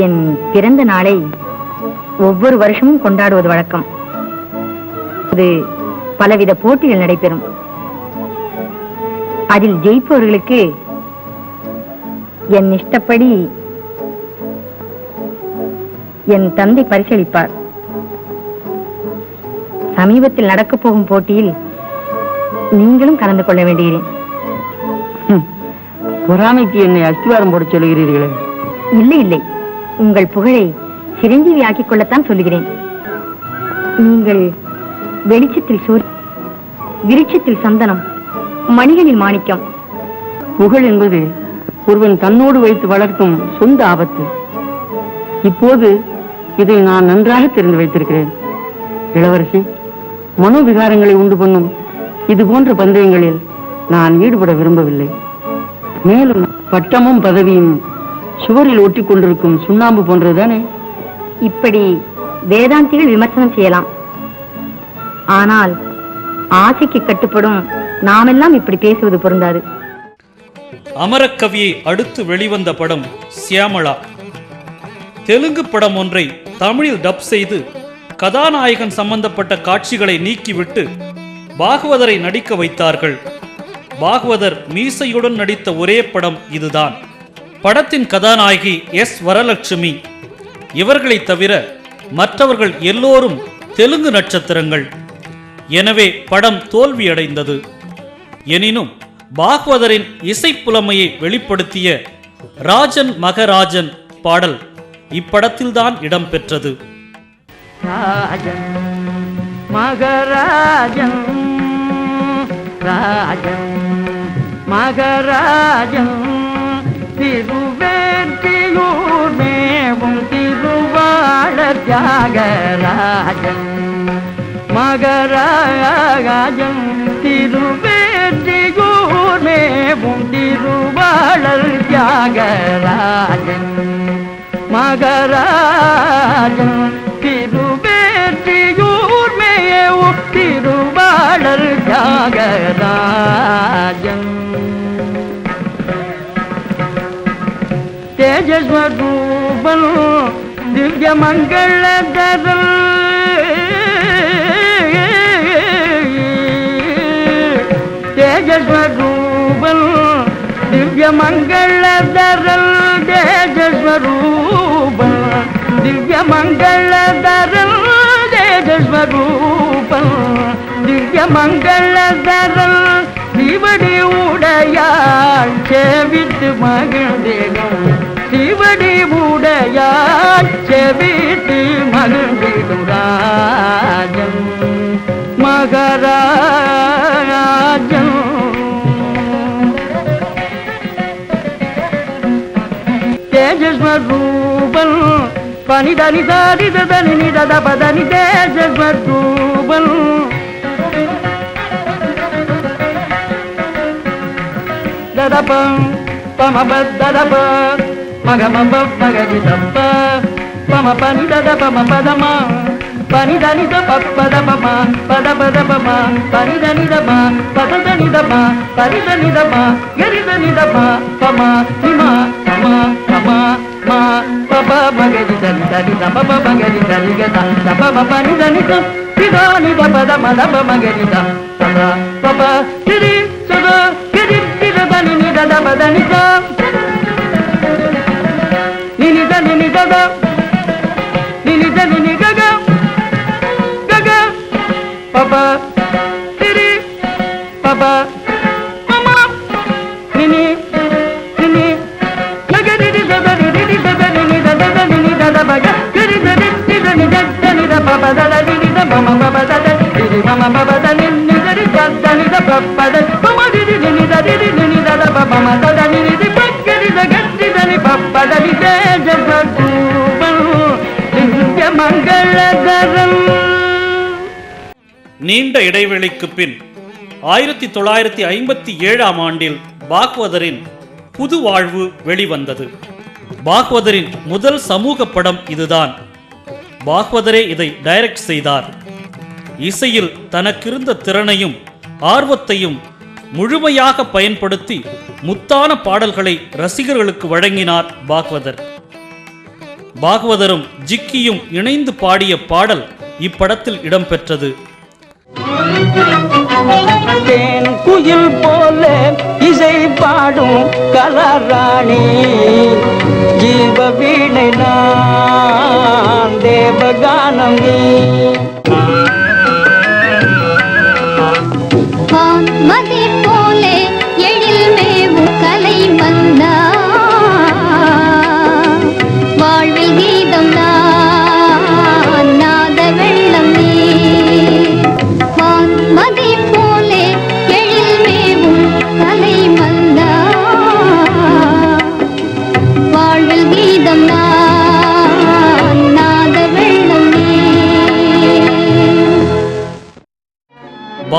என் பிறந்த நாளை ஒவ்வொரு வருஷமும் கொண்டாடுவது வழக்கம். அது பலவித போட்டிகள் நடைபெறும். அதில் ஜெயிப்பவர்களுக்கு என் இஷ்டப்படி என் தந்தை பரிசளிப்பார். சமீபத்தில் நடக்கப் போகும் போட்டியில் நீங்களும் கலந்து கொள்ள வேண்டுகிறேன். பொறாமைக்கு என்னை அஸ்திவாரம் போட சொல்லுகிறீர்களே? இல்லை இல்லை, உங்கள் புகழை சிரஞ்சீவி ஆக்கிக் கொள்ளத்தான் சொல்லுகிறேன். நீங்கள் வெளிச்சத்தில் சூரியன், விருட்சத்தில் சந்தனம், மணிகளில் மாணிக்கம். புகழ் என்பது ஒருவன் தன்னோடு வைத்து வளர்க்கும் சொந்த ஆபத்து. இப்போது இதை நான் நன்றாக தெரிந்து வைத்திருக்கிறேன். இளவரசி, மனோவிகாரங்களை உண்டு பண்ணும் இது போன்ற பந்தயங்களில் நான் ஈடுபட விரும்பவில்லை. மேலும் பட்டமும் பதவியும் சுவரில் ஒட்டி கொண்டிருக்கும் சுண்ணாம்பு போன்றதுதானே? இப்படி வேதாந்திகள் விமர்சனம் செய்யலாம். ஆனால் ஆசைக்கு கட்டுப்படும் நாமெல்லாம் இப்படி பேசுவது பொருந்தாது. அமரக்கவியை அடுத்து வெளிவந்த படம் சியாமளா. தெலுங்கு படம் ஒன்றை தமிழில் டப் செய்து கதாநாயகன் சம்பந்தப்பட்ட காட்சிகளை நீக்கிவிட்டு பாகவதரை நடிக்க வைத்தார்கள். பாகவதர் மீசையுடன் நடித்த ஒரே படம் இதுதான். படத்தின் கதாநாயகி எஸ் வரலட்சுமி. இவர்களை தவிர மற்றவர்கள் எல்லோரும் தெலுங்கு நட்சத்திரங்கள். எனவே படம் தோல்வியடைந்தது. எனினும் பாகவதரின் இசைப்புலமையை வெளிப்படுத்திய ராஜன் மகராஜன் பாடல் இப்படத்தில்தான் இடம்பெற்றது. ராஜன் மகராஜன், ராஜன் மகராஜன், திருவேற்றியூர் மேவும் திருவாளர் தியாகராஜன். மகராஜன் திருவேற்றியூர் மேவும் திருவாளர் தியாகராஜன். மகராஜன் திருவேற்றியூர் மேவும் திருவாளர் தியாகராஜன். தேஜஸ்வரூபன் திவ்ய மங்களதரன், தேஜஸ்வரூபன் திவ்ய மங்களதரன், தேஜஸ்வரூபன் திவ்ய மங்களதரன், தேஜஸ்வரூபன் திவ்ய மங்களதரன். சிவடி உடையாள் சேவித்து மகிழ்ந்திடும், சிவடி உடையாள் சேவித்து மகிழ்ந்திடும் ராஜன் மகராஜன். தேஜஸ்வரூபன் பனிதனி தாரிதனி நிதத பதனி தேஜஸ்வரூபன். ததபம் பமபததப மகமப மகதிதப்ப பம பனிதத பம பதம பனிதனித பப்பதபம பதபதபம பனிதனிதம பததனிதம பரிதனிதம கரிதனிதம பம நிம பம பம மா பப மகதிதனி தனித பப மகதிதனி கத பப பனிதனித பிதானித பதம தப மகதித பத பப திரி சத கரி திதனி நிதத பதனித நினித நினிதத நினித நினிகக கக பப திரி பப மம நினி நினி ககரி திதத நிதி தத நினித தத நினித பக கரி ததி திதனி ததனி த பப தத நினித மம பப தத திரி மம பப தத நினித ததனி த பப தத மம திரி நினித திரி நினித த பப மம தத நினிதி பக்கரி த கத்தி தனி பப ததி தேஜஸ்வரூபன் திவ்ய மங்களதரன். நீண்ட இடைவெளிக்கு பின் 1957ஆம் ஆண்டில் பாகவதரின் புது வாழ்வு வெளிவந்தது. பாகவதரின் முதல் சமூக படம் இதுதான். பாகவதரே இதை டைரக்ட் செய்தார். இசையில் தனக்கிருந்த திறனையும் ஆர்வத்தையும் முழுமையாக பயன்படுத்தி முத்தான பாடல்களை ரசிகர்களுக்கு வழங்கினார் பாகவதர். பாகவதரும் ஜிக்கியும் இணைந்து பாடிய பாடல் இப்படத்தில் இடம்பெற்றது. தேன் குயில் போல இசை பாடும் கலராணி, ஜீவ வீணை நான் தேவகானம் நீ. மதி போலே எழில் மேவும் கலை வந்தா, வாழ்வில் கீதம் நான் நாத வெள்ளம் நீ.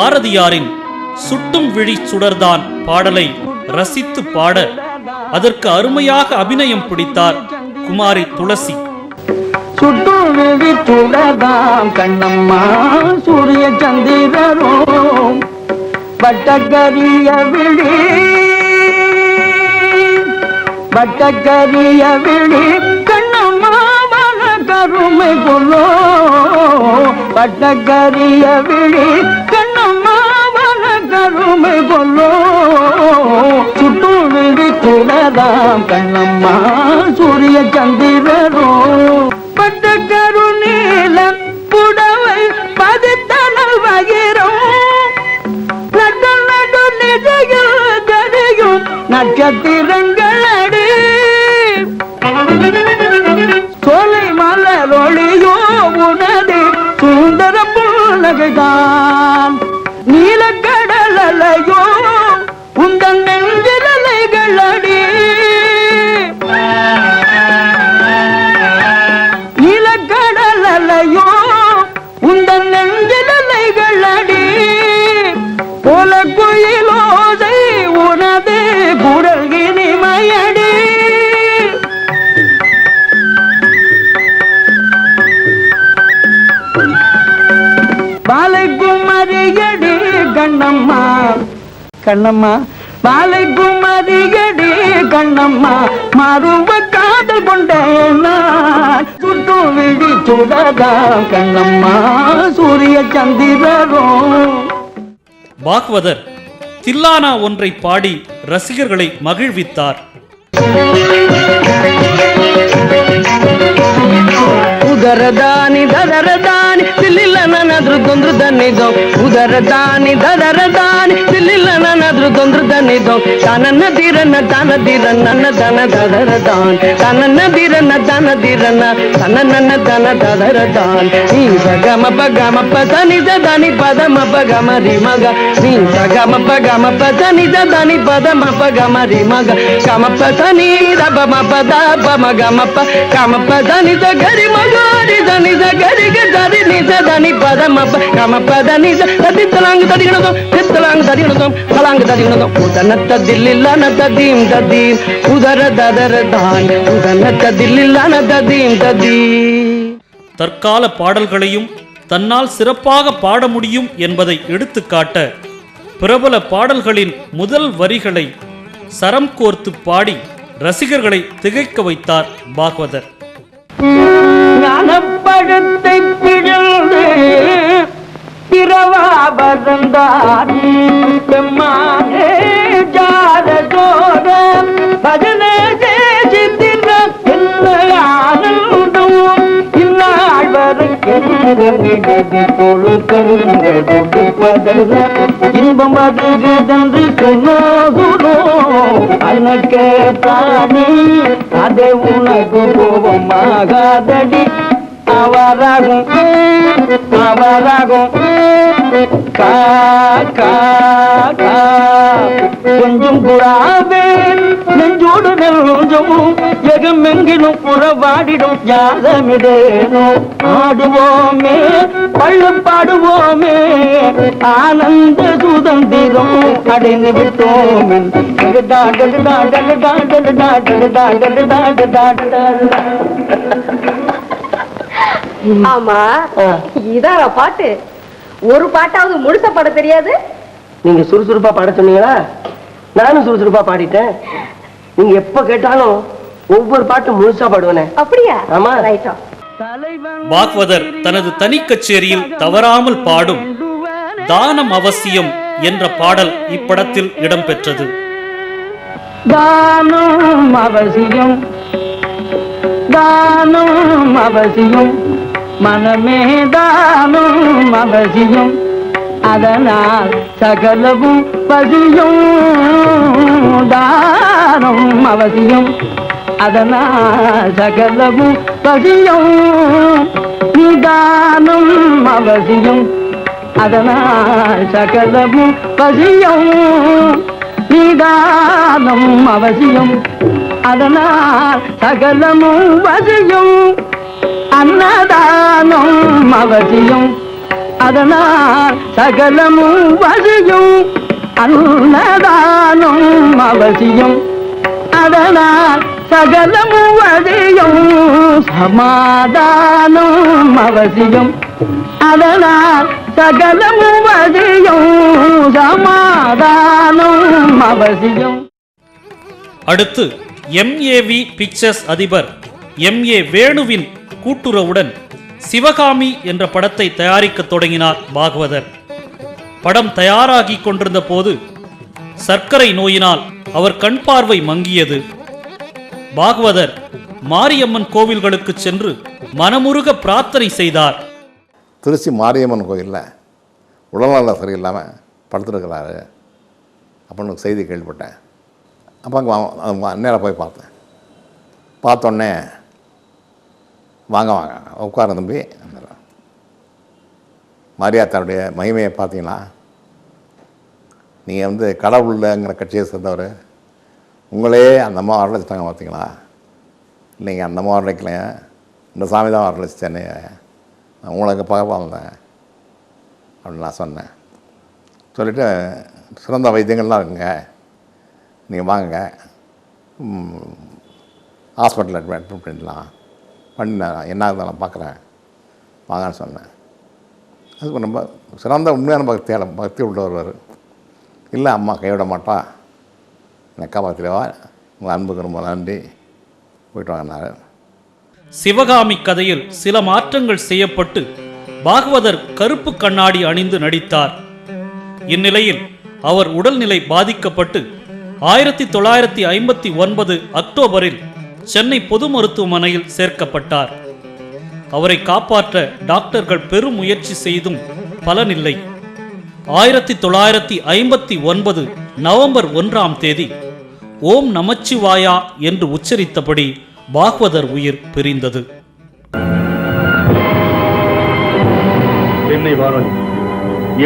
பாரதியாரின் சுட்டும் விழி சுடர்தான் பாடலை ரசித்து பாட அதற்கு அருமையாக அபிநயம் பிடித்தார் குமாரி துளசி. சுட்டும் விழி சுடர்தான் கண்ணம்மா சூரிய சந்திரரோ வட்டக்கரிய விழி கண்ணம்மா வன கருமை கொல்லோ வட்டக்கரிய விழி கண்ணம்மா வன கருமை கொல்லோ சுட்டும் விழி சுடர்தான் கண்ணம்மா சூரிய சந்திரரோ பட்டக்கரு நீலம் புடவை பதித்தனல் வகிரும் நடு நடு நிஜையில் கரையும் நட்சத்திரங்களடி சோலை மலர் ஒளியோ உனது சுந்தர புன்னகைதான் நீலக்கடல் அலையோ உந்தன் நெஞ்சில் அலைகளடி நீலக்கடல் அலையோ உந்தன் நெஞ்சில் அலைகளடி போல குயிலோசை உனது குரல் இனிமையடி பாலைக்குமரியடி கண்ணம்மா கண்ணம்மா பாலைக்குமரியடி கண்ணம்மா மறுவ காதல் கொண்டேன் சுட்டும் விழி சுடதா கண்ணம்மா சூரிய சந்திரரோ. பாகவதர் தில்லானா ஒன்றை பாடி ரசிகர்களை மகிழ்வித்தார். ಉದರದಾನಿ ದದರದಾನಿ ತಿಲ್ಲಿಲ್ಲ ನನ್ನದ್ರು ತೊಂದ್ರು ದನ್ನಿದೋ ಉದರದಾನಿ ದದರದಾನಿ ತಿಲ್ಲಿಲ್ಲ ನನ್ನದ್ರು ತೊಂದ್ರು ದನ್ನಿದೋ ತನನ್ನ ದಿರನ್ನ ನನ್ನ ದನ ದದರದಾನ್ ತನನ್ನ ದಿರನ್ನ ತನ್ನ ದನ ದದರದಾನ್ ನೀ ಸಗಮಪ ಗಮಪ ತನಿದ ದನಿ ಪದ ಮಪ ಗಮರಿ ಮಗ ನೀ ಸಗಮಪ ಗಮಪ ತನಿದ ದನಿ ಪದ ಮಪ ಗಮರಿ ಮಗ ಗಮಪ ತನಿ ರಬ ಮಪ ದ ಪ ಮ ಗಮಪ ಗಮಪ ದನಿ ದ ಗರಿ ಮಗ ನಿಜ ಗರಿಗೆ ದರಿ ನಿಜ ದನಿ ಪದ ಮಪ ಗಮಪ ದನಿ ದ ತಲಾಂಗ್ ದದಿಗಣದೋ ತಲಾಂಗ್ ದದಿಗಣದೋ ತಲಾಂಗ್ ದದಿಗಣದೋ ಉದನತ್ತ ದಿಲ್ಲಿಲ್ಲ ನ ದದೀಂ ದದೀಂ ಉದರ ದದರ ದಾನ್ ಉದನತ್ತ ದಿಲ್ಲಿಲ್ಲ ನ ದದೀಂ ದದೀಂ. தற்கால பாடல்களையும் தன்னால் சிறப்பாக பாட முடியும் என்பதை எடுத்துக்காட்ட பிரபல பாடல்களின் முதல் வரிகளை சரம் கோர்த்து பாடி ரசிகர்களை திகைக்க வைத்தார் பாகவதர். ஞானப்பழத்தை பிழந்து பிறவாபரந்தான் பெம்மானே ஜாரதோர பஜனை தேசித்திர ஆனந்தம் இந்நாள் வரை இன்பம் அதுகென்று சொன்னோ அனக்கே தானே அதை உனக்கு கோபமாகாதடி அவராகும் கொஞ்சம் கூடாவேன் நெஞ்சோடு நெஞ்சமும் எகமெங்கிலும் புறவாடிடும் ஜாதமிடேனோ ஆடுவோமே பள்ளு பாடுவோமே ஆனந்த சுதந்திரம் அடைந்து விட்டோம். ஆமா இதான பாட்டு. ஒரு பாட்டாவது முழுச பாட தெரியாது. நீங்க சுறுசுறுப்பா பாட சொன்னீங்களா? நானும் சுறுசுறுப்பா பாடிட்டேன். நீங்க எப்ப கேட்டாலும் ஒவ்வொரு பாட்டும் முழுசா பாடுவேனே. அப்படியா? ஆமா. ரைட்டா. பாகவதர் தனது தனி கச்சேரியில் தவறாமல் பாடும் தானம் அவசியம் என்ற பாடல் இப்படத்தில் இடம்பெற்றது. தானம் அவசியம், தானம் அவசியம், மனமே தானம் அவசியம், அதனால் சகலவும் பதியும். தானம் அவசியம், அதனால் சகலவும் பதியும். நிதானம் அவசியம், அதனால் சகலவும் பதியும். நிதானம் அவசியம், அதனால் சகலமும் வசியும். அன்னதானம் அவசியம், அதனால் சகலமும் வசியும் அன்னதானம் அவசியம் அதனால் சகலமும் வசியும் சமாதானம் அவசியம் அதனால் சகலமும் வசியும் சமாதானம் அவசியம். அடுத்து MAV பிக்சர்ஸ் அதிபர் MA வேணுவின் கூட்டுறவுடன் சிவகாமி என்ற படத்தை தயாரிக்க தொடங்கினார் பாகவதர். படம் தயாராகி கொண்டிருந்த போது சர்க்கரை நோயினால் அவர் கண் பார்வை மங்கியது. பாகவதர் மாரியம்மன் கோவில்களுக்கு சென்று மனமுருக பிரார்த்தனை செய்தார். திருச்சி மாரியம்மன் கோயிலில் உடல்நலம் சரியில்லாமல் படுத்துருக்கிறாரு அப்படின்னு செய்தி கேள்விப்பட்டேன். அப்போ அங்கே நேராக போய் பார்த்தேன். பார்த்தோன்னே வாங்க வாங்க உட்கார தம்பி, மாரியாத்தாருடைய மகிமையை பார்த்தீங்களா, நீங்கள் கடவுள்ங்கிற கட்சியை சேர்ந்தவர், உங்களே அந்த அம்மா வரலச்சிட்டாங்க பார்த்தீங்களா? இல்லைங்க, அந்த அம்மா வரலைக்கலைங்க, இந்த சாமி தான் வரலச்சிச்சேன்னு உங்களுக்கு பார்க்க வந்தேன் அப்படின்னு நான் சொன்னேன். சொல்லிவிட்டு சிறந்த வைத்தியங்கள்லாம் இருக்குங்க, நீங்கள் வாங்க ஹாஸ்பிட்டலில் அட்மிட் பண்ணிடலாம் பண்ணி நான் என்ன இருந்தாலும் பார்க்குறேன் வாங்கன்னு சொன்னேன். அதுக்கு ரொம்ப சிறந்த உண்மையான பக்தி உள்ளவர். இல்லை அம்மா கைவிட மாட்டா, என்னை காப்பாற்றிடுவா, உங்கள் அன்புக்கு ரொம்ப நன்றி, போயிட்டு வாங்கினார். சிவகாமி கதையில் சில மாற்றங்கள் செய்யப்பட்டு பாகவதர் கருப்பு கண்ணாடி அணிந்து நடித்தார். இந்நிலையில் அவர் உடல்நிலை பாதிக்கப்பட்டு 1959 அக்டோபரில் சென்னை பொது மருத்துவமனையில் சேர்க்கப்பட்டார். அவரை காப்பாற்ற டாக்டர்கள் பெரும் முயற்சி செய்தும் பலனில்லை. 1959 நவம்பர் 1ஆம் தேதி ஓம் நமச்சிவாயா என்று உச்சரித்தபடி பாகவதர் உயிர் பிரிந்தது. சென்னை வானொலி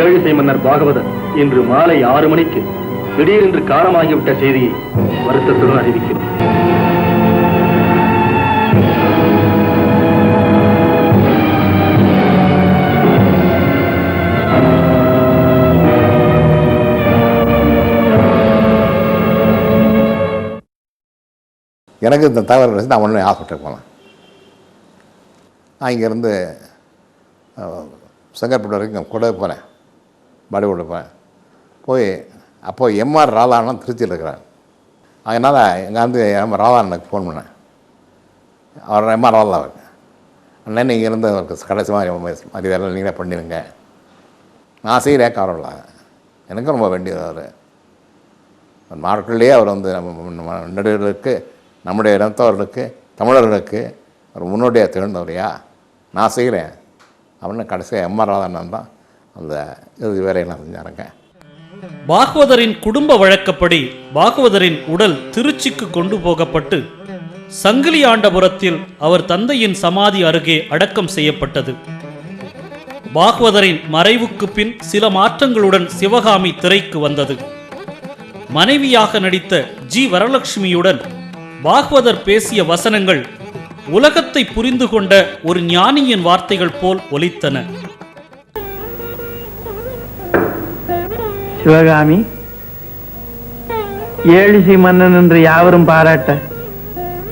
ஏழிசை மன்னர் பாகவதர் இன்று மாலை 6 மணிக்கு திடீரென்று காலமாகிவிட்ட செய்தியை வருத்தத்துடன் அறிவிக்கிறோம். எனக்கு இந்த தகவல் வச்சு நான் உடனே ஹாஸ்பிட்டலுக்கு போனேன். நான் இங்கேருந்து செங்கற்பட்டு வரைக்கும் கூட போனேன், பாடிவுட் போனேன். போய் அப்போது எம்ஆர் ராதாண்ணன் திருச்சியில் இருக்கிறார். அதனால் எங்கள் எம்ஆர் ராதாண்ணனுக்கு ஃபோன் பண்ணேன். அவர் எம்ஆர் ராதா இருக்கு அண்ணன், நீங்கள் இருந்து அவருக்கு கடைசி மாதிரி வேலை நீங்களே பண்ணிடுங்க, நான் செய்கிறேன் கவரல, எனக்கும் ரொம்ப வேண்டியது. அவர் நாட்கள்லேயே அவர் நம்ம நடுவர்களுக்கு, நம்முடைய இனத்தவர்களுக்கு, தமிழர்களுக்கு ஒரு முன்னோடியாக திகழ்ந்தவரையா, நான் செய்கிறேன் அப்படின்னு கடைசியாக எம்ஆர் ராதாண்ணன் தான் அந்த இறுதி வேலையெல்லாம் செஞ்சாருங்க. பாகவதரின் குடும்ப வழக்கப்படி பாகவதரின் உடல் திருச்சிக்கு கொண்டு போகப்பட்டு சங்கிலி ஆண்டபுரத்தில் அவர் தந்தையின் சமாதி அருகே அடக்கம் செய்யப்பட்டது. பாகவதரின் மறைவுக்கு பின் சில மாற்றங்களுடன் சிவகாமி திரைக்கு வந்தது. மனைவியாக நடித்த ஜி வரலட்சுமியுடன் பாகவதர் பேசிய வசனங்கள் உலகத்தை புரிந்து கொண்ட ஒரு ஞானியின் வார்த்தைகள் போல் ஒலித்தன. சிவகாமி, ஏழிசை மன்னன் என்று யாவரும் பாராட்ட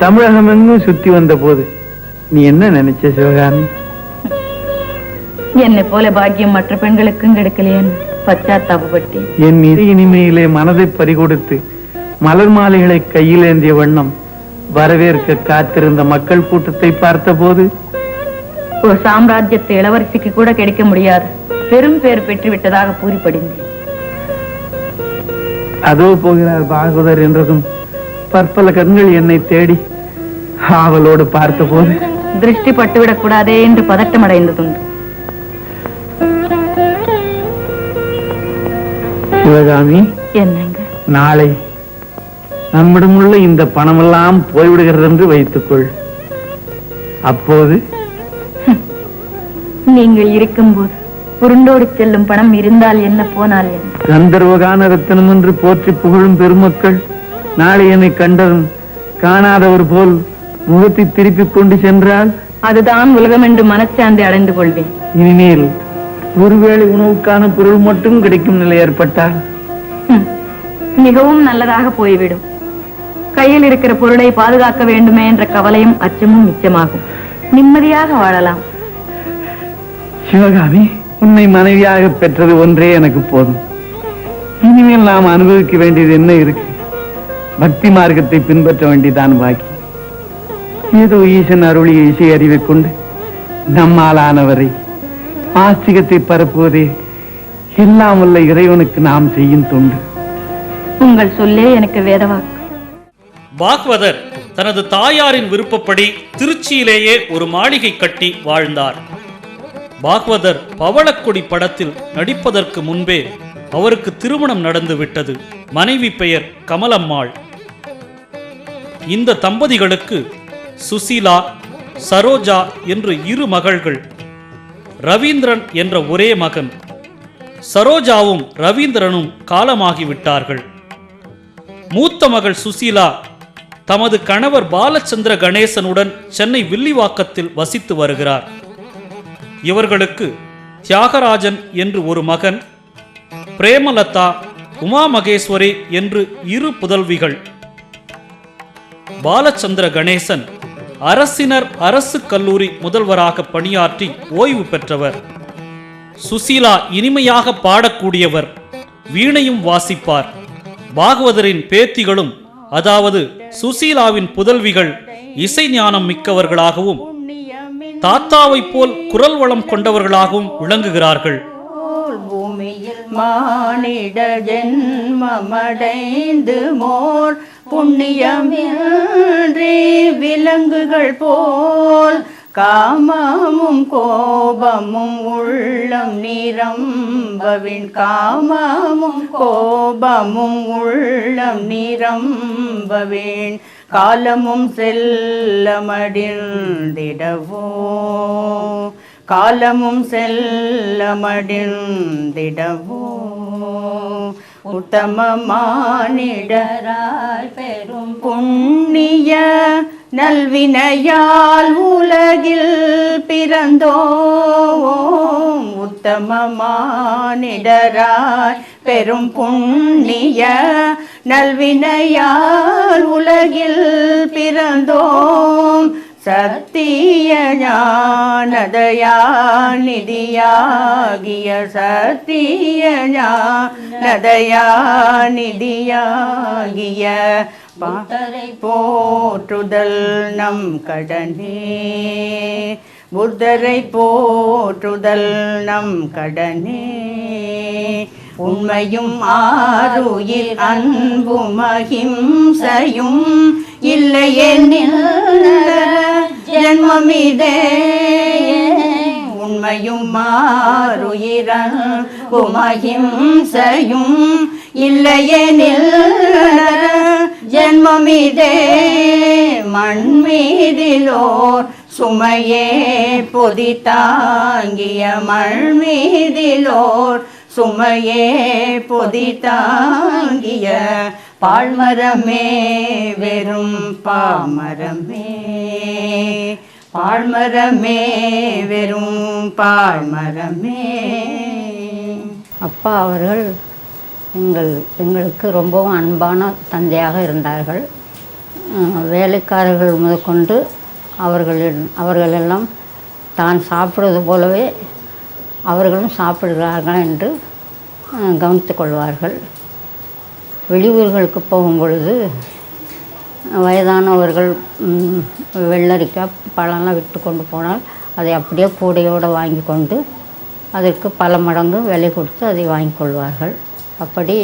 தமிழகம் எங்கும் சுத்தி வந்த போது நீ என்ன நினைச்ச சிவகாமி? என்னை போல பாக்கியம் மற்ற பெண்களுக்கும் கிடைக்கலையேன்னு பச்சாத்தாபப்பட்டேன். என் இனிமையிலே மனதை பறிகொடுத்து மலர் மாலைகளை கையில் ஏந்திய வண்ணம் வரவேற்க காத்திருந்த மக்கள் கூட்டத்தை பார்த்த போது ஒரு சாம்ராஜ்யத்தை இளவரசிக்கு கூட கிடைக்க முடியாது பெரும் பேர் பெற்று விட்டதாக பூரிப்படைந்தேன். அதோ போகிறார் பாகவதர் என்றதும் பற்பல கண்கள் என்னை தேடி ஆவலோடு பார்த்த போது திருஷ்டி பட்டுவிடக் கூடாதே என்று பதட்டம் அடைந்ததுண்டு. சிவகாமி, என்னங்க, நாளை நம்மிடமுள்ள இந்த பணமெல்லாம் போய்விடுகிறது என்று வைத்துக்கொள். அப்போது நீங்கள் இருக்கும்போது உருண்டோடு செல்லும் பணம் இருந்தால் என்ன, போனால் என்ன? கந்தர்வகான ரத்தனம் என்று போற்றி புகழும் பெருமக்கள் நாளை என்னை கண்டதும் காணாதவர் போல் முகத்தை திருப்பிக் கொண்டு சென்றால் அதுதான் உலகம் என்று மனச்சாந்தி அடைந்து கொள்வேன். இனிமேல் ஒருவேளை உணவுக்கான பொருள் மட்டும் கிடைக்கும் நிலை ஏற்பட்டால் மிகவும் நல்லதாக போய்விடும். கையில் இருக்கிற பொருளை பாதுகாக்க வேண்டுமே என்ற கவலையும் அச்சமும் மிச்சமாகும். நிம்மதியாக வாழலாம். சிவகாமி, உன்னை மனைவியாக பெற்றது ஒன்றே எனக்கு போதும். இனிமேல் நாம் அனுபவிக்க வேண்டியது என்ன இருக்கு? பக்தி மார்க்கத்தை பின்பற்ற வேண்டியதான் பாக்கி. ஏதோ ஈசன் அருளிய இசை அறிவை கொண்டு நம்மாலானவரை ஆஸ்திகத்தை பரப்புவதே எல்லாம் உள்ள இறைவனுக்கு நாம் செய்யும் தொண்டு. உங்கள் சொல்லே எனக்கு வேதவாக்கு. பாகவதர் தனது தாயாரின் விருப்பப்படி திருச்சியிலேயே ஒரு மாளிகை கட்டி வாழ்ந்தார். பாகவதர் பவளக்கொடி படத்தில் நடிப்பதற்கு முன்பே அவருக்கு திருமணம் நடந்து விட்டது. மனைவி பெயர் கமலம்மாள். இந்த தம்பதிகளுக்கு சுசீலா, சரோஜா என்று 2 மகள்கள், ரவீந்திரன் என்ற ஒரே மகன். சரோஜாவும் ரவீந்திரனும் காலமாகிவிட்டார்கள். மூத்த மகள் சுசீலா தமது கணவர் பாலச்சந்திர கணேசனுடன் சென்னை வில்லிவாக்கத்தில் வசித்து வருகிறார். இவர்களுக்கு தியாகராஜன் என்று ஒரு மகன், பிரேமலதா, உமா மகேஸ்வரி என்று 2 புதல்விகள். பாலச்சந்திர கணேசன் அரசினர் அரசு கல்லூரி முதல்வராக பணியாற்றி ஓய்வு பெற்றவர். சுசீலா இனிமையாக பாடக்கூடியவர், வீணையும் வாசிப்பார். பாகவதரின் பேத்திகளும், அதாவது சுசீலாவின் புதல்விகள், இசை ஞானம் மிக்கவர்களாகவும் தாத்தாவை போல் குரல் வளம் கொண்டவர்களாகவும் விளங்குகிறார்கள். பூமியில் மானிட ஜென்மமடைந்து மோர் புண்ணியமின்றி விலங்குகள் போல் காமமும் கோபமும் உள்ளம் நிரம்பவின் காமமும் கோபமும் உள்ளம் நிரம்பவின் காலமும் செல்லமடிந்திடவோ காலமும் செல்லமடிந்திடவோ உத்தம மானிடராய் பெரும் புண்ணிய நல்வினையால் உலகில் பிறந்தோம். உத்தம மானிடராய் பெரும் புண்ணிய நல்வினையால் உலகில் பிறந்தோம். சத்திய ஞானதயா நிதியாகிய சத்திய ஞானதயா நிதியாகிய புத்தரை போற்றுதல் நம் கடனே. புத்தரை போற்றுதல் நம் கடனே. உண்மையும் ஆருயிர் அன்பும் அஹிம்சையும் இல்லையெனில் ஜென்மமிதே. உண்மையும் ஆருயிர் அன்பும் அஹிம்சையும் இல்லையெனில் ஜென்மமிதே. மண்மீதிலோர் சுமையே பொதி தாங்கிய மண்மீதிலோர் சுமையே பொதி தாங்கிய பாழ்மரமே வெறும் பாமரமே. பாழ்மரமே வெறும் பாழ்மரமே. அப்பா அவர்கள் எங்களுக்கு ரொம்பவும் அன்பான தந்தையாக இருந்தார்கள். வேலைக்காரர்கள் முதற்கொண்டு அவர்களெல்லாம் தான் சாப்பிடுவது போலவே அவர்களும் சாப்பிடுகிறார்கள் என்று கவனித்து கொள்வார்கள். வெளியூர்களுக்கு போகும் பொழுது வயதானவர்கள் வெள்ளரிக்காய் பழம்லாம் விட்டு கொண்டு போனால் அதை அப்படியே கூடையோடு வாங்கி கொண்டு அதற்கு பல மடங்கு விலை கொடுத்து அதை வாங்கி கொள்வார்கள். அப்படி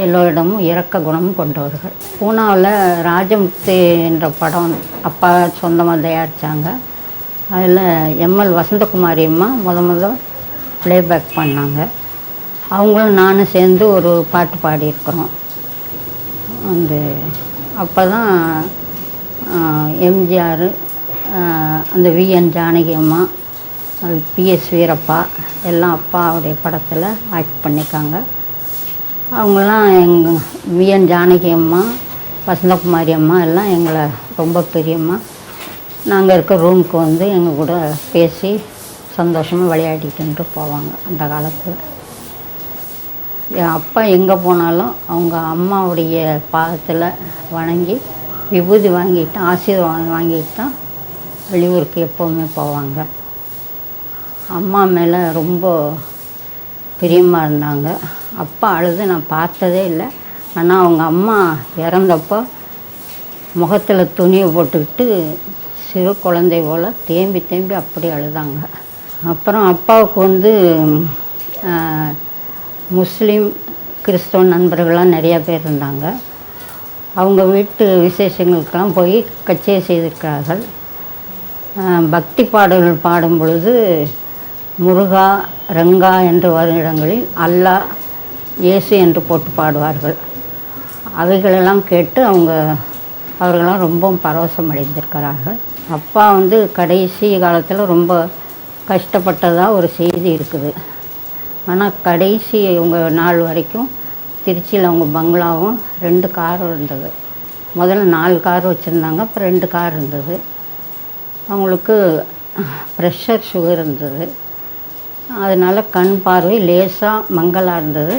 எல்லோரிடமும் இரக்க குணமும் கொண்டவர்கள். பூனாவில் ராஜமுத்து என்ற படம் அப்பா சொந்தமாக தயாரித்தாங்க. அதில் எம்எல் வசந்தகுமாரி அம்மா முத ப்ளேபேக் பண்ணாங்க. அவங்களும் நானும் சேர்ந்து ஒரு பாட்டு பாடியிருக்கிறோம். அப்போ தான் எம்ஜிஆர், அந்த விஎன் ஜானகி அம்மா, பிஎஸ் வீரப்பா எல்லாம் அப்பாவுடைய படத்தில் ஆக்ட் பண்ணியிருக்காங்க. அவங்களாம் எங்கள் விஎன் ஜானகி அம்மா, வசந்தகுமாரி அம்மா எல்லாம் எங்களை ரொம்ப பெரியம்மா. நாங்கள் இருக்க ரூமுக்கு வந்து எங்கள் கூட பேசி சந்தோஷமாக விளையாடிட்டு போவாங்க அந்த காலத்தில். என் அப்பா எங்கே போனாலும் அவங்க அம்மாவுடைய பாதத்தில் வணங்கி விபூதி வாங்கிட்டு ஆசீர்வாதம் வாங்கிட்டு தான் வெளியூருக்கு எப்போவுமே போவாங்க. அம்மா மேலே ரொம்ப பிரியமாக இருந்தாங்க. அப்பா அழுது நான் பார்த்ததே இல்லை. ஆனால் அவங்க அம்மா இறந்தப்போ முகத்தில் துணியை போட்டுக்கிட்டு சிறு குழந்தை போல் தேம்பி தேம்பி அப்படி அழுதாங்க. அப்புறம் அப்பாவுக்கு முஸ்லீம் கிறிஸ்தவ நண்பர்கள்லாம் நிறையா பேர் இருந்தாங்க. அவங்க வீட்டு விசேஷங்களுக்கெல்லாம் போய் கச்சேரி செய்திருக்கிறார்கள். பக்தி பாடல்கள் பாடும் பொழுது முருகா ரங்கா என்று வரும் இடங்களில் அல்லாஹ் இயேசு என்று போட்டு பாடுவார்கள். அவைகளெல்லாம் கேட்டு அவர்களெல்லாம் ரொம்ப பரவசம் அடைந்திருக்கிறார்கள். அப்பா கடைசி காலத்தில் ரொம்ப கஷ்டப்பட்டதாக ஒரு செய்தி இருக்குது. ஆனால் கடைசி நாள் வரைக்கும் திருச்சியில் அவங்க பங்களாவும் 2 காரும் இருந்தது. முதல்ல 4 கார் வச்சுருந்தாங்க, அப்புறம் 2 கார் இருந்தது. அவங்களுக்கு ப்ரெஷர் சுகர் இருந்தது. அதனால் கண் பார்வை லேசாக மங்கலாக இருந்தது.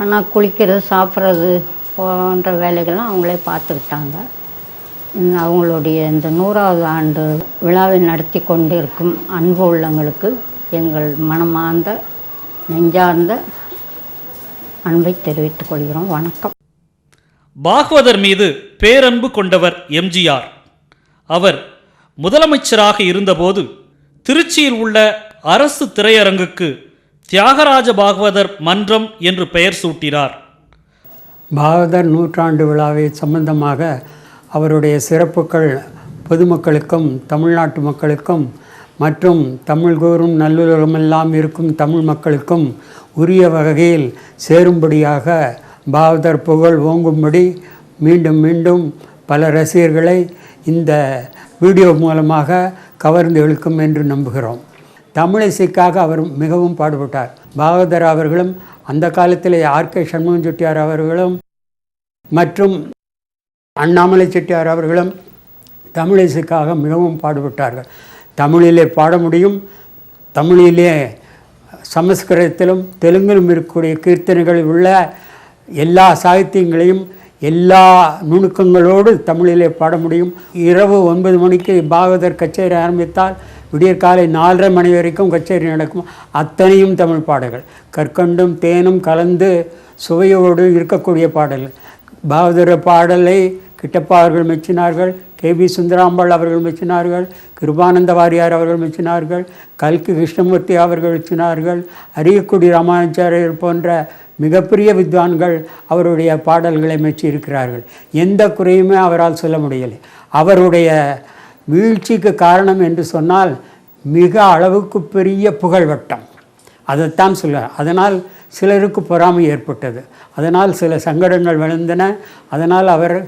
ஆனால் குளிக்கிறது சாப்பிட்றது போன்ற வேலைகள்லாம் அவங்களே பார்த்துக்கிட்டாங்க. அவங்களுடைய இந்த 100வது ஆண்டு விழாவை நடத்தி கொண்டிருக்கும் அன்பு உள்ளங்களுக்கு எங்கள் மனமார்ந்த நெஞ்சார்ந்த அன்பை தெரிவித்துக் கொள்கிறோம். வணக்கம். பாகவதர் மீது பேரன்பு கொண்டவர் எம்ஜிஆர். அவர் முதலமைச்சராக இருந்தபோது திருச்சியில் உள்ள அரசு திரையரங்குக்கு தியாகராஜ பாகவதர் மன்றம் என்று பெயர் சூட்டினார். பாகவதர் 100ஆண்டு விழாவை சம்பந்தமாக அவருடைய சிறப்புகள் பொதுமக்களுக்கும் தமிழ்நாட்டு மக்களுக்கும் மற்றும் தமிழ் கூறும் நல்லுலகமெல்லாம் இருக்கும் தமிழ் மக்களுக்கும் உரிய வகையில் சேரும்படியாக பாகவதர் புகழ் ஓங்கும்படி மீண்டும் மீண்டும் பல ரசிகர்களை இந்த வீடியோ மூலமாக கவர்ந்து இழுக்கும் என்று நம்புகிறோம். தமிழிசைக்காக அவர் மிகவும் பாடுபட்டார். பாகவதர் அவர்களும் அந்த காலத்தில் ஆர்.கே. சண்முகம் செட்டியார் அவர்களும் மற்றும் அண்ணாமலை செட்டியார் அவர்களும் தமிழிசைக்காக மிகவும் பாடுபட்டார்கள். தமிழிலே பாட முடியும், தமிழிலே சமஸ்கிருதத்திலும் தெலுங்கிலும் இருக்கக்கூடிய கீர்த்தனைகளில் உள்ள எல்லா சாகித்யங்களையும் எல்லா நுணுக்கங்களோடு தமிழிலே பாட முடியும். இரவு 9 மணிக்கு பாகவதர் கச்சேரி ஆரம்பித்தால் விடியற்காலை 4:30 மணி வரைக்கும் கச்சேரி நடக்கும். அத்தனையும் தமிழ் பாடல்கள், கற்கண்டும் தேனும் கலந்து சுவையோடு இருக்கக்கூடிய பாடல்கள். பாகவதர் பாடலை கிட்டப்பா அவர்கள் மெச்சினார்கள், கே.பி. சுந்தராம்பாள் அவர்கள் மெச்சினார்கள், கிருபானந்த வாரியார் அவர்கள் மெச்சினார்கள், கல்கி கிருஷ்ணமூர்த்தி அவர்கள் மெச்சினார்கள், அரியக்குடி ராமானுஜாரியர் போன்ற மிகப்பெரிய வித்வான்கள் அவருடைய பாடல்களை மெச்சி இருக்கிறார்கள். எந்த குறையுமே அவரால் சொல்ல முடியலை. அவருடைய வீழ்ச்சிக்கு காரணம் என்று சொன்னால் மிக அளவுக்கு பெரிய புகழ்வட்டம், அதைத்தான் சொல்ல. அதனால் சிலருக்கு பொறாமை ஏற்பட்டது, அதனால் சில சங்கடங்கள் விளைந்தன, அதனால் அவர்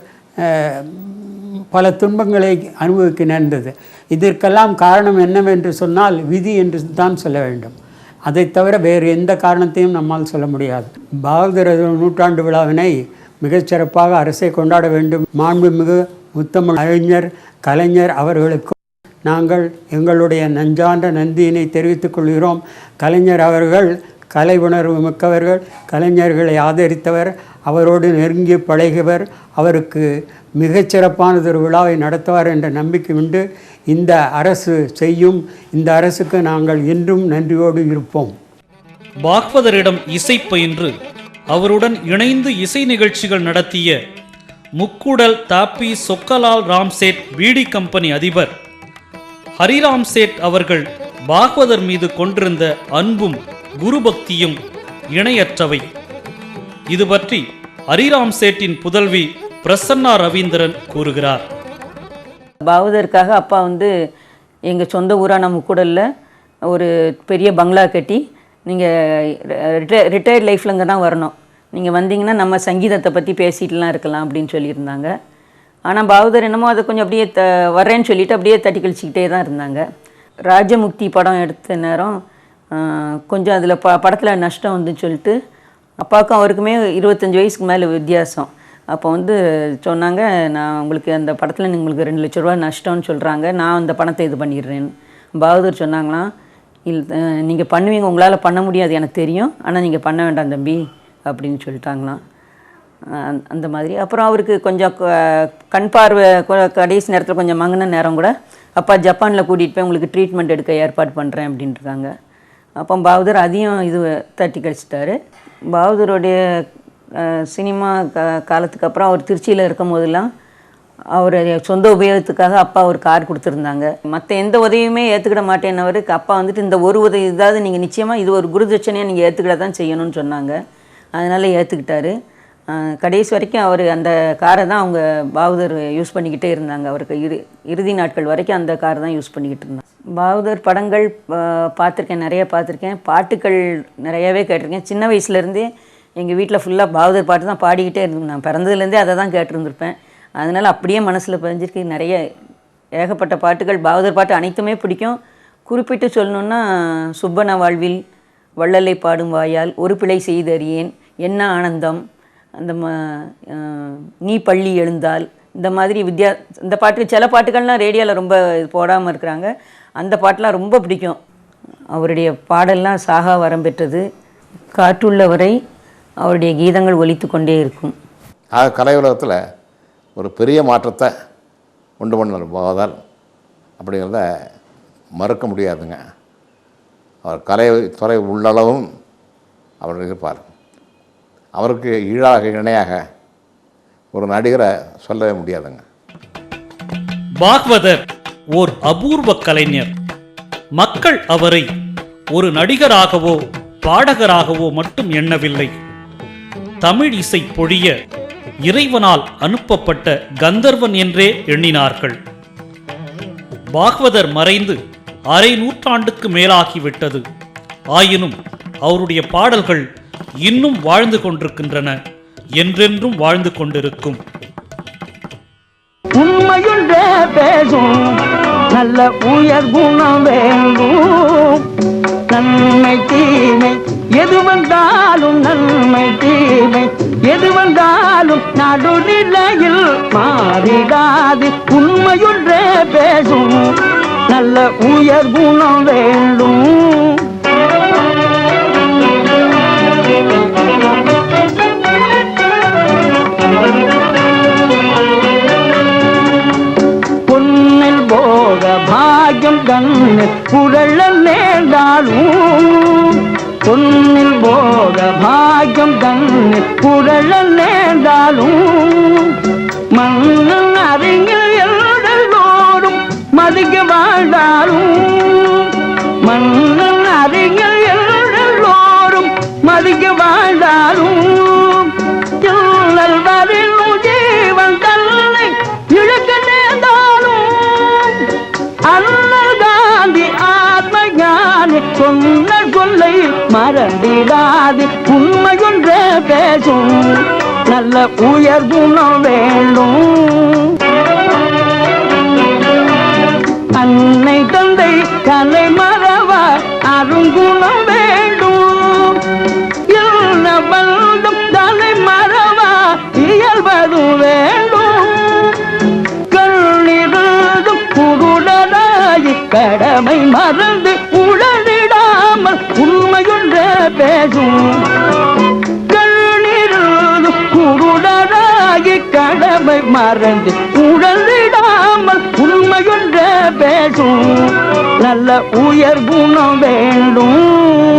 பல துன்பங்களை அனுபவிக்க நேர்ந்தது. இதற்கெல்லாம் காரணம் என்னவென்று சொன்னால் விதி என்று தான் சொல்ல வேண்டும். அதை தவிர வேறு எந்த காரணத்தையும் நம்மால் சொல்ல முடியாது. பாகவதர் 100ஆண்டு விழாவினை மிகச்சிறப்பாக அரசை கொண்டாட வேண்டும். மாண்புமிகு முத்தமிழ் அறிஞர் கலைஞர் அவர்களுக்கும் நாங்கள் எங்களுடைய நெஞ்சார்ந்த நன்றியினை தெரிவித்துக் கொள்கிறோம். கலைஞர் அவர்கள் கலை உணர்வு மிக்கவர்கள், கலைஞர்களை ஆதரித்தவர், அவரோடு நெருங்கி பழகியவர். அவருக்கு மிகச்சிறப்பானதொரு விழாவை நடத்துவார் என்ற நம்பிக்கை உண்டு. இந்த அரசு செய்யும். இந்த அரசுக்கு நாங்கள் என்றும் நன்றியோடு இருப்போம். பாகவதரிடம் இசை பயின்று அவருடன் இணைந்து இசை நிகழ்ச்சிகள் நடத்திய முக்கூடல் தாப்பி சொக்கலால் ராம்சேட் பீடி கம்பெனி அதிபர் ஹரிராம் சேட் அவர்கள் பாகவதர் மீது கொண்டிருந்த அன்பும் குரு பக்தியும் இணையற்றவை. இது பற்றி ஹரிராம் சேட்டின் புதல்வி பிரசன்னா ரவீந்திரன் கூறுகிறார். பாகவதற்காக அப்பா எங்கள் சொந்த ஊரான முக்கூடலில் ஒரு பெரிய பங்களா கட்டி, நீங்கள் ரிட்டையர்ட் லைஃப்பில் இங்கே தான் வரணும், நீங்கள் வந்தீங்கன்னா நம்ம சங்கீதத்தை பற்றி பேசிட்டுலாம் இருக்கலாம் அப்படின்னு சொல்லியிருந்தாங்க. ஆனால் பாகவதர் என்னமோ அதை கொஞ்சம் அப்படியே வரேன்னு சொல்லிவிட்டு அப்படியே தட்டி கழிச்சிக்கிட்டே தான் இருந்தாங்க. ராஜமுக்தி படம் எடுத்த நேரம் கொஞ்சம் அதில் படத்தில் நஷ்டம் வந்துன்னு சொல்லிட்டு அப்பாவுக்கும் அவருக்குமே 25 வயசுக்கு மேலே வித்தியாசம். அப்போ சொன்னாங்க, நான் உங்களுக்கு அந்த படத்தில் உங்களுக்கு 2 லட்ச ரூபா நஷ்டம்னு சொல்கிறாங்க, நான் அந்த பணத்தை இது பண்ணிடுறேன்னு. பாகவதர் சொன்னாங்களாம், நீங்கள் பண்ணுவீங்க, உங்களால் பண்ண முடியாது எனக்கு தெரியும், ஆனால் நீங்கள் பண்ண வேண்டாம் தம்பி அப்படின்னு சொல்லிட்டாங்களாம். அந்த மாதிரி. அப்புறம் அவருக்கு கொஞ்சம் கண் பார்வை கடைசி நேரத்தில் கொஞ்சம் மங்கின நேரம் கூட அப்பா ஜப்பானில் கூட்டிகிட்டு போய் உங்களுக்கு ட்ரீட்மெண்ட் எடுக்க ஏற்பாடு பண்ணுறேன் அப்படின்ட்டுருக்காங்க. அப்போ பாவதர் அதையும் இது தட்டி கழிச்சிட்டாரு. பாவதருடைய சினிமா காலத்துக்கு அப்புறம் அவர் திருச்சியில் இருக்கும் போதெல்லாம் அவர் சொந்த உபயோகத்துக்காக அப்பா ஒரு கார் கொடுத்துருந்தாங்க. மற்ற எந்த உதவியுமே ஏற்றுக்கிட மாட்டேன்னவருக்கு அப்பா வந்துட்டு இந்த ஒரு உதவி இதாவது நீங்கள் நிச்சயமாக இது ஒரு குருதட்சணையாக நீங்கள் ஏற்றுக்கிட தான் செய்யணும்னு சொன்னாங்க. அதனால் ஏற்றுக்கிட்டாரு. கடைசி வரைக்கும் அவர் அந்த காரை தான் அவங்க பாவதர் யூஸ் பண்ணிக்கிட்டே இருந்தாங்க. அவருக்கு இறுதி நாட்கள் வரைக்கும் அந்த காரை தான் யூஸ் பண்ணிக்கிட்டு இருந்தாங்க. பாவதர் படங்கள் பார்த்துருக்கேன், நிறைய பார்த்துருக்கேன். பாட்டுக்கள் நிறையவே கேட்டிருக்கேன். சின்ன வயசுலேருந்தே எங்கள் வீட்டில் ஃபுல்லாக பாவதர் பாட்டு தான் பாடிக்கிட்டே இருந்தேன். நான் பிறந்ததுலேருந்தே அதை தான் கேட்டிருந்துருப்பேன். அதனால் அப்படியே மனசில் பதிஞ்சிருக்கு. நிறைய ஏகப்பட்ட பாட்டுகள், பாவதர் பாட்டு அனைத்துமே பிடிக்கும். குறிப்பிட்டு சொல்லணுன்னா சுப்பன வாழ்வில், வள்ளலை பாடும் வாயால், ஒரு பிழை செய்தறியேன், என்ன ஆனந்தம், அந்த நீ பள்ளி எழுந்தால், இந்த மாதிரி இந்த பாட்டு சில பாட்டுகள்லாம் ரேடியோவில் ரொம்ப போடாமல் இருக்கிறாங்க. அந்த பாட்டெலாம் ரொம்ப பிடிக்கும். அவருடைய பாடல்லாம் சாகா வரம் பெற்றது. காற்றுள்ளவரை அவருடைய கீதங்கள் ஒலித்து கொண்டே இருக்கும். கலை உலகத்தில் ஒரு பெரிய மாற்றத்தை உண்டு பண்ண பாவதர் அப்படிங்கிறத மறுக்க முடியாதுங்க. அவர் கலைத்துறை உள்ளளவும் அவர் இருப்பார். அவருக்கு இணையாக ஒரு நடிகரை சொல்லவே முடியாதுங்க. பாகவதர் ஓர் அபூர்வ கலைஞர். மக்கள் அவரை ஒரு நடிகராகவோ பாடகராகவோ மட்டும் எண்ணவில்லை. தமிழ் இசை பொழிய இறைவனால் அனுப்பப்பட்ட கந்தர்வன் என்றே எண்ணினார்கள். பாகவதர் மறைந்து அரை நூற்றாண்டுக்கு மேலாகிவிட்டது. ஆயினும் அவருடைய பாடல்கள் இன்னும் வாழ்ந்து கொண்டிருக்கின்றன, என்றென்றும் வாழ்ந்து கொண்டிருக்கும். உண்மையுண்டே பேசும் நல்ல உயர் குணம் வேண்டும். நன்மை தீமை எது வந்தாலும், நன்மை தீமை எது வந்தாலும் நடுநிலையில் மாறிடாது. உண்மையுண்டே பேசும் நல்ல உயர் குணம் வேண்டும். பொன்னில் போக பாக்கியம் கண்ணு குழல நேர்ந்தாலும், பொன்னில் போக பாக்கியம் கண்ணு குழல நேர்ந்தாலும், மன்னன் அறிஞர் எல்லோரும் மதிக்க வாழ்ந்தாலும், மன்னன் அறிஞர் எல்லோரும் மதிக்க வாழ்ந்தாலும், வரிலும் ஜீவன் தன்னை இழக்க நேர்ந்தாலும், அண்ணல் காந்தி ஆத்ம ஞானி சொன்ன சொல்லை மறந்திடாது. உண்மையொன்றே பேசும் நல்ல உயர் குணம் வேண்டும். அன்னை தந்தை கலை மறவா அருங்குணம் வேண்டும். என்ன பந்தம் தலை மறவா இயல்பது வேண்டும். கண்ணிருந்தும் குருடனாகி கடமை மறந்து உடனிடாமல் உண்மையொன்றே பேசும். கண்ணிருந்தும் குருடனாகி கடமை மறந்து உடனிடாமல் உண்மையொன்றே பேசும் நல்ல உயர் குணம் வேண்டும்.